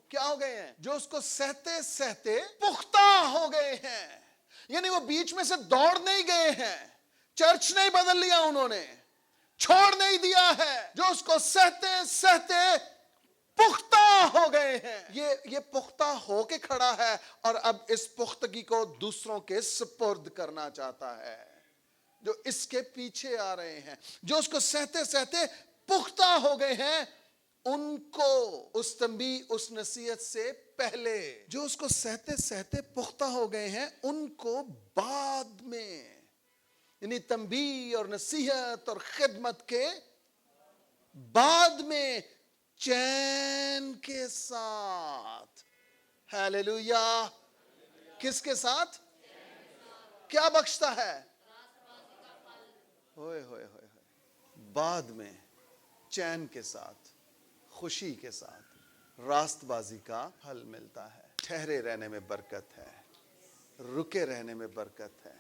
کیا ہو گئے ہیں, جو اس کو سہتے سہتے پختہ ہو گئے ہیں. یعنی وہ بیچ میں سے دوڑ نہیں گئے ہیں, چرچ نہیں بدل لیا انہوں نے, چھوڑ نہیں دیا ہے, جو اس کو سہتے سہتے پختہ ہو گئے ہیں. یہ پختہ ہو کے کھڑا ہے اور اب اس پختگی کو دوسروں کے سپرد کرنا چاہتا ہے, جو اس کے پیچھے آ رہے ہیں. جو اس کو سہتے سہتے پختہ ہو گئے ہیں, ان کو اس تنبیہ, اس نصیحت سے پہلے, جو اس کو سہتے سہتے پختہ ہو گئے ہیں, ان کو بعد میں, یعنی تنبیہ اور نصیحت اور خدمت کے بعد میں چین کے ساتھ. ہیلیلویا. کس کے ساتھ؟ کیا بخشتا ہے؟ ہوئے ہوئے ہوئے ہوئے. بعد میں چین کے ساتھ, خوشی کے ساتھ راست بازی کا پھل ملتا ہے. ٹھہرے رہنے میں برکت ہے, رکے رہنے میں برکت ہے.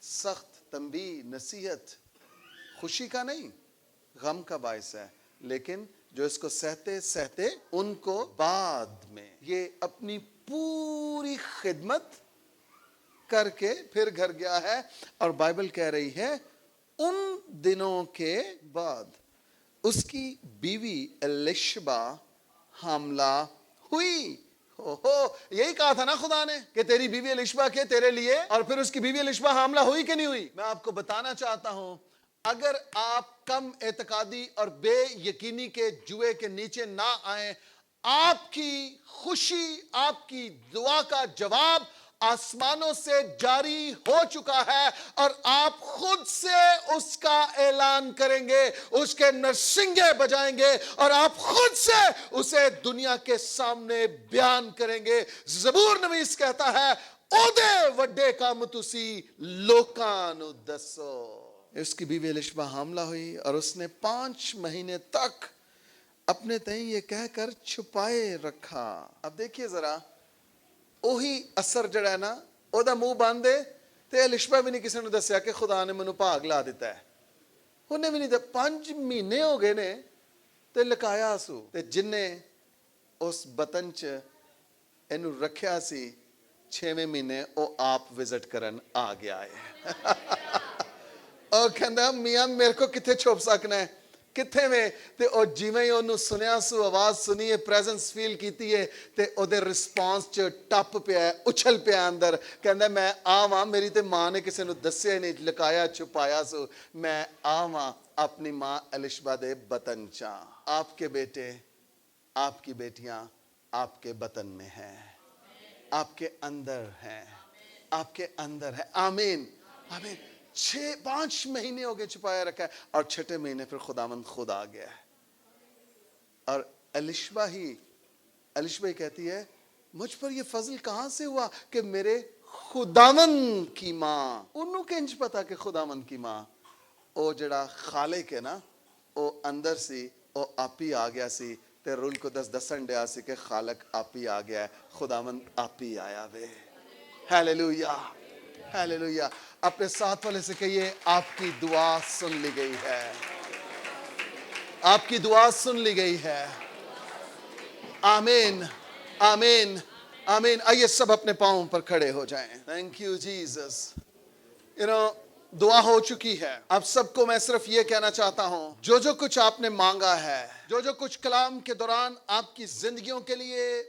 سخت تنبیہ نصیحت خوشی کا نہیں, غم کا باعث ہے. لیکن جو اس کو سہتے سہتے ان کو بعد میں, یہ اپنی پوری خدمت کر کے پھر گھر گیا ہے, اور بائبل کہہ رہی ہے ان دنوں کے بعد اس کی بیوی الیشبا حاملہ ہوئی. یہی کہا تھا نا خدا نے کہ تیری بیوی الیشبا کے تیرے لیے, اور پھر اس کی بیوی الیشبا حاملہ ہوئی کہ نہیں ہوئی. میں آپ کو بتانا چاہتا ہوں, اگر آپ کم اعتقادی اور بے یقینی کے جوئے کے نیچے نہ آئیں, آپ کی خوشی, آپ کی دعا کا جواب آسمانوں سے جاری ہو چکا ہے, اور آپ خود سے اس کا اعلان کریں گے, اس کے نرسنگے بجائیں گے, اور آپ خود سے اسے دنیا کے سامنے بیان کریں گے. زبور نویس کہتا ہے, اودے وڈے کام تسی لوکاں نو دسو. اس کی بیوی الیشبا حاملہ ہوئی, اور اس نے 5 مہینے تک اپنے تئیں یہ کہہ کر چھپائے رکھا. اب دیکھیے ذرا, وہی اثر جڑا ہے نا, او دا منہ باندھے تے الیشبا بھی نہیں کسی نے دسیا کہ خدا نے مینوں بھاگ لا دیتا ہے. انہیں بھی نہیں دیا. 5 مہینے ہو گئے نے تے لکایا سو, تے جنے اس بطن چ اینو رکھیا سی 6ویں مہینے او آپ وزٹ کرن آ گیا ہے. اور کہندا میاں میرے کو کتھے چھپ سکنا ہے, کتھے میں, تے او جویں ہی اونوں سنیا سو, آواز سنی ہے, پریزنس فیل کیتی ہے, تے او دے رسپانس چ ٹپ پیا ہے, اچھل پیا اندر. کہندا میں آواں, میری تے ماں نے کسے نو دسیا نہیں, لکایا چھپایا سو, میں آواں اپنی ماں الیشبا دے بطن چاں. آپ کے بیٹے, آپ کی بیٹیاں آپ کے بطن میں ہیں, آپ کے اندر ہیں, آپ کے اندر ہے. آمین آمین. 5 مہینے ہو گئے چھپایا رکھا ہے, اور 6 مہینے پھر خداوند خود آ گیا ہے. اور الیشبا ہی کہتی ہے, مجھ پر یہ فضل کہاں سے ہوا کہ میرے خداوند کی ماں. انہوں کنج پتا کہ خداوند کی ماں, او جڑا خالق ہے نا, او اندر سی, او آپ ہی آ گیا سی, تے رول کو دسن ڈیا سی کہ خالق آپ ہی آ گیا ہے, خداوند آپ ہی آیا وے. Hallelujah hallelujah. اپنے ساتھ والے سے کہیے, آپ کی دعا سن لی گئی ہے, آپ کی دعا سن لی گئی ہے. آمین آمین آمین. آئیے سب اپنے پاؤں پر کھڑے ہو جائیں. Thank you Jesus. دعا ہو چکی ہے. اب سب کو میں صرف یہ کہنا چاہتا ہوں, جو کچھ آپ نے مانگا ہے, جو کچھ کلام کے دوران آپ کی زندگیوں کے لیے,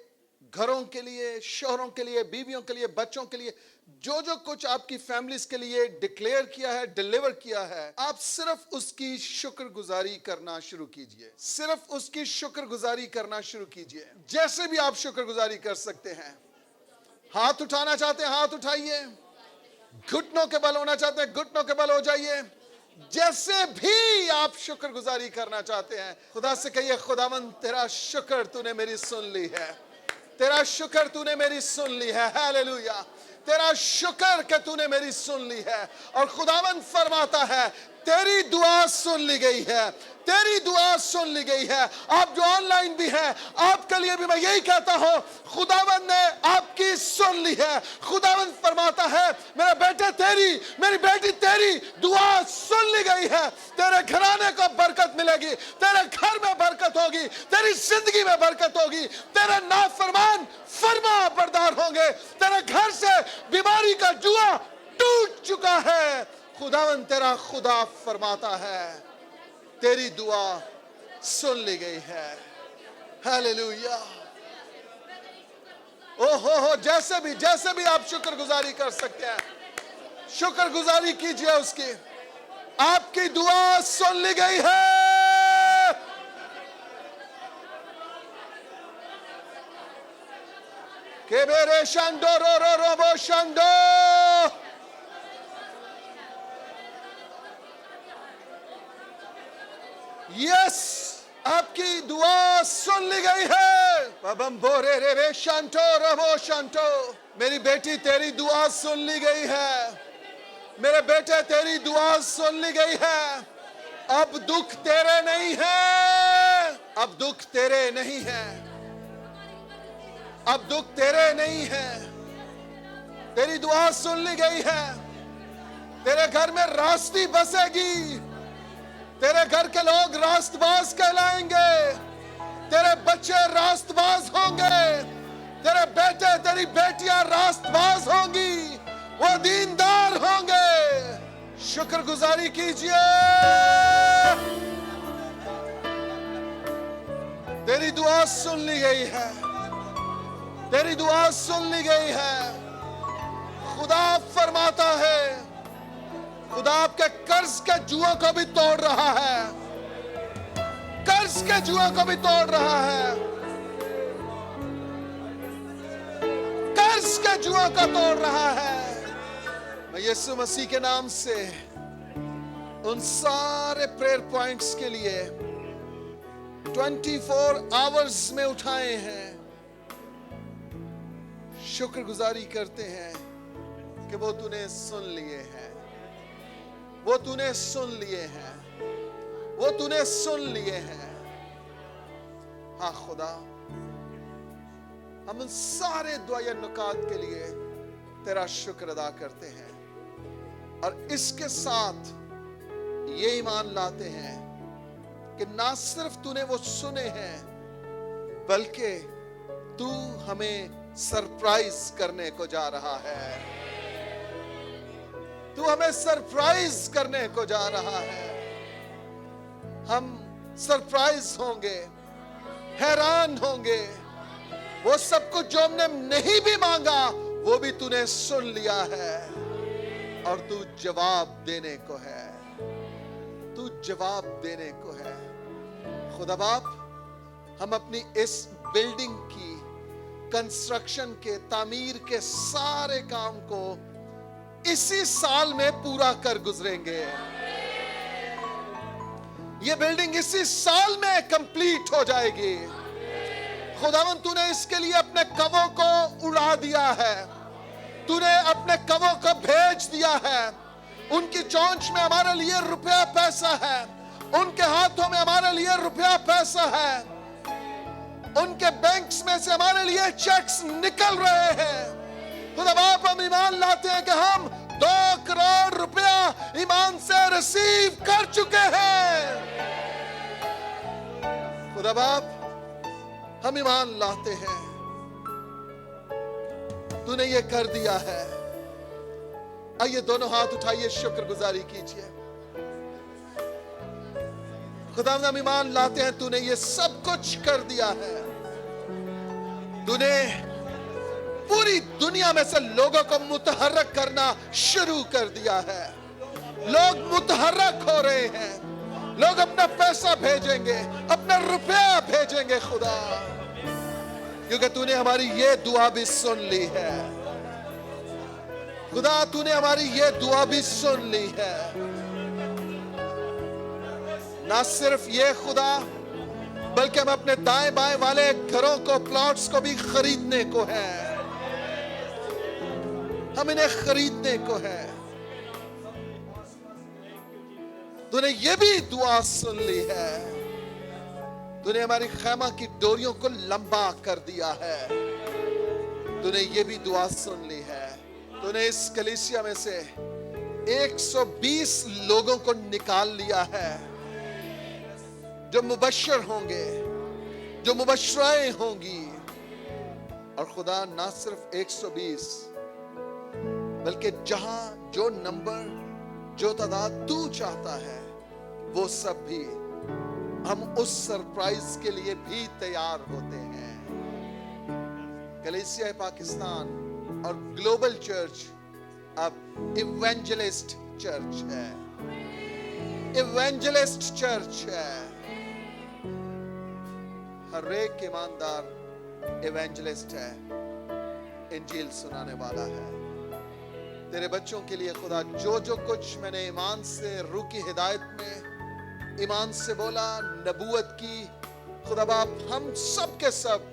گھروں کے لیے, شوہروں کے لیے, بیویوں کے لیے, بچوں کے لیے, جو کچھ آپ کی فیملیز کے لیے ڈکلیئر کیا ہے, ڈیلیور کیا ہے, آپ صرف اس کی شکر گزاری کرنا شروع کیجئے. صرف اس کی شکر گزاری کرنا شروع کیجئے. جیسے بھی آپ شکر گزاری کر سکتے ہیں. ہاتھ اٹھانا چاہتے ہیں, ہاتھ اٹھائیے. گھٹنوں کے بل ہونا چاہتے ہیں, گھٹنوں کے بل ہو جائیے. جیسے بھی آپ شکر گزاری کرنا چاہتے ہیں, خدا سے کہیے, خداوند تیرا شکر تو نے میری سن لی ہے, تیرا شکر تو نے میری سن لی ہے. ہیلیلویا. تیرا شکر کہ تو نے میری سن لی ہے. اور خداوند فرماتا ہے تیری دعا سن لی گئی ہے, تیری دعا سن لی گئی ہے. آپ جو آن لائن بھی ہیں, آپ کے لیے بھی میں یہی کہتا ہوں, خداوند نے آپ کی سن لی ہے. خداوند فرماتا ہے میرے بیٹے تیری, میری بیٹی تیری دعا سن لی گئی ہے. تیرے گھرانے کو برکت ملے گی, تیرے گھر میں برکت ہوگی, تیری زندگی میں برکت ہوگی, تیرے نافرمان فرما بردار ہوں گے, تیرے گھر سے بیماری کا جوا ٹوٹ چکا ہے. خداوند تیرا خدا فرماتا ہے تیری دعا سن لی گئی ہے. ہیلیلویا. اوہ جیسے بھی آپ شکر گزاری کر سکتے ہیں, شکر گزاری کیجئے اس کی. آپ کی دعا سن لی گئی ہے. کہ میرے شانڈو رو رو رو بو شانڈو. یس, آپ کی دعا سن لی گئی ہے. بابم بورے رے رے شانٹو ربو شانٹو. میری بیٹی تیری دعا سن لی گئی ہے. میرے بیٹے تیری دعا سن لی گئی ہے. اب دکھ تیرے نہیں ہے, اب دکھ تیرے نہیں ہے, اب دکھ تیرے نہیں ہے. تیری دعا سن لی گئی ہے. تیرے گھر میں راستی بسے گی. تیرے گھر کے لوگ راست باز کہلائیں گے. تیرے بچے راست باز ہوں گے. تیرے بیٹے تیری بیٹیاں راست باز ہوں گی. وہ دیندار ہوں گے. شکر گزاری کیجئے. تیری دعا سن لی گئی ہے. تیری دعا سن لی گئی ہے. خدا فرماتا ہے خدا آپ کے قرض کے جوؤں کو بھی توڑ رہا ہے. قرض کے جوؤں کو بھی توڑ رہا ہے. قرض کے جوؤں کو توڑ رہا ہے. میں یسوع مسیح کے نام سے ان سارے پریئر پوائنٹس کے لیے 24 آورز میں اٹھائے ہیں. شکر گزاری کرتے ہیں کہ وہ تو نے سن لیے ہیں. وہ تو نے سن لیے ہیں. وہ تو نے سن لیے ہیں. ہاں خدا, ہم ان سارے دعائیں نکات کے لیے تیرا شکر ادا کرتے ہیں. اور اس کے ساتھ یہ ایمان لاتے ہیں کہ نہ صرف تو نے وہ سنے ہیں, بلکہ تو ہمیں سرپرائز کرنے کو جا رہا ہے. تو ہمیں سرپرائز کرنے کو جا رہا ہے. ہم سرپرائز ہوں گے, حیران ہوں گے. وہ سب کچھ جو ہم نے نہیں بھی مانگا وہ بھی تو نے سن لیا ہے. اور تو جواب دینے کو ہے. تو جواب دینے کو ہے. خدا باپ, ہم اپنی اس بلڈنگ کی کنسٹرکشن کے, تعمیر کے سارے کام کو اسی سال میں پورا کر گزریں گے. یہ بلڈنگ اسی سال میں کمپلیٹ ہو جائے گی. خداوند تو نے اس کے لیے اپنے کووں کو اڑا دیا ہے. تو نے اپنے کووں کو بھیج دیا ہے. ان کی چونچ میں ہمارے لیے روپیہ پیسہ ہے. ان کے ہاتھوں میں ہمارے لیے روپیہ پیسہ ہے. ان کے بینکس میں سے ہمارے لیے چیکس نکل رہے ہیں. خدا باپ, ہم ایمان لاتے ہیں کہ ہم 2 کروڑ روپیہ ایمان سے ریسیو کر چکے ہیں. خدا باپ, ہم ایمان لاتے ہیں تو نے یہ کر دیا ہے. آئیے دونوں ہاتھ اٹھائیے, شکر گزاری کیجئے. خدا ہم ایمان لاتے ہیں تو نے یہ سب کچھ کر دیا ہے. تو نے پوری دنیا میں سے لوگوں کو متحرک کرنا شروع کر دیا ہے. لوگ متحرک ہو رہے ہیں. لوگ اپنا پیسہ بھیجیں گے, اپنا روپیہ بھیجیں گے خدا, کیونکہ تو نے ہماری یہ دعا بھی سن لی ہے. خدا تو نے ہماری یہ دعا بھی سن لی ہے. نہ صرف یہ خدا, بلکہ ہم اپنے دائیں بائیں والے گھروں کو, پلاٹس کو بھی خریدنے کو ہے. ہم انہیں خریدنے کو ہے. تو نے یہ بھی دعا سن لی ہے. تو نے ہماری خیمہ کی ڈوریوں کو لمبا کر دیا ہے. تو نے یہ بھی دعا سن لی ہے. تو نے اس کلیسیا میں سے 120 لوگوں کو نکال لیا ہے جو مبشر ہوں گے, جو مبشرائیں ہوں گی. اور خدا نہ صرف 120 بلکہ جہاں جو نمبر, جو تعداد تو چاہتا ہے وہ سب بھی, ہم اس سرپرائز کے لیے بھی تیار ہوتے ہیں. کلیسیا پاکستان اور گلوبل چرچ اب ایوانجلسٹ چرچ ہے. ایوانجلسٹ چرچ ہے. ہر ایک ایماندار ایوانجلسٹ ہے, انجیل سنانے والا ہے. تیرے بچوں کے لیے خدا جو کچھ میں نے ایمان سے, روح کی ہدایت میں ایمان سے بولا, نبوت کی, خدا باپ ہم سب کے سب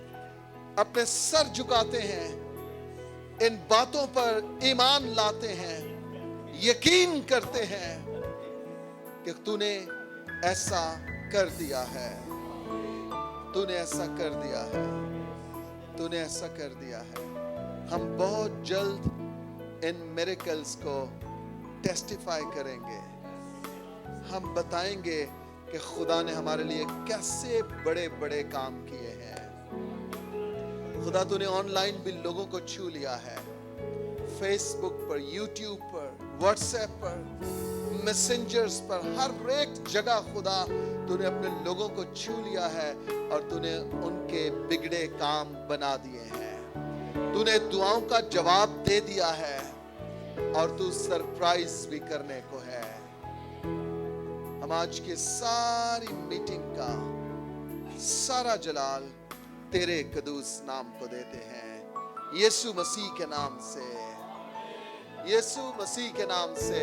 اپنے سر جھکاتے ہیں, ان باتوں پر ایمان لاتے ہیں, یقین کرتے ہیں کہ تو نے ایسا کر دیا ہے. تو نے ایسا کر دیا ہے. تو نے ایسا کر دیا ہے. ہم بہت جلد ان میریکلز کو ٹیسٹیفائی کریں گے. ہم بتائیں گے کہ خدا نے ہمارے لیے کیسے بڑے بڑے کام کیے ہیں. خدا تو نے آن لائن بھی لوگوں کو چھو لیا ہے. فیس بک پر, یوٹیوب پر, واٹس ایپ پر, میسنجرز پر, ہر ایک جگہ خدا تو نے اپنے لوگوں کو چھو لیا ہے اور تو نے ان کے بگڑے کام بنا دیے ہیں. تو نے دعاؤں کا جواب دے دیا ہے اور تو سرپرائز بھی کرنے کو ہے. ہم آج کی ساری میٹنگ کا سارا جلال تیرے قدوس نام کو دیتے ہیں, یسوع مسیح کے نام سے, یسوع مسیح کے نام سے.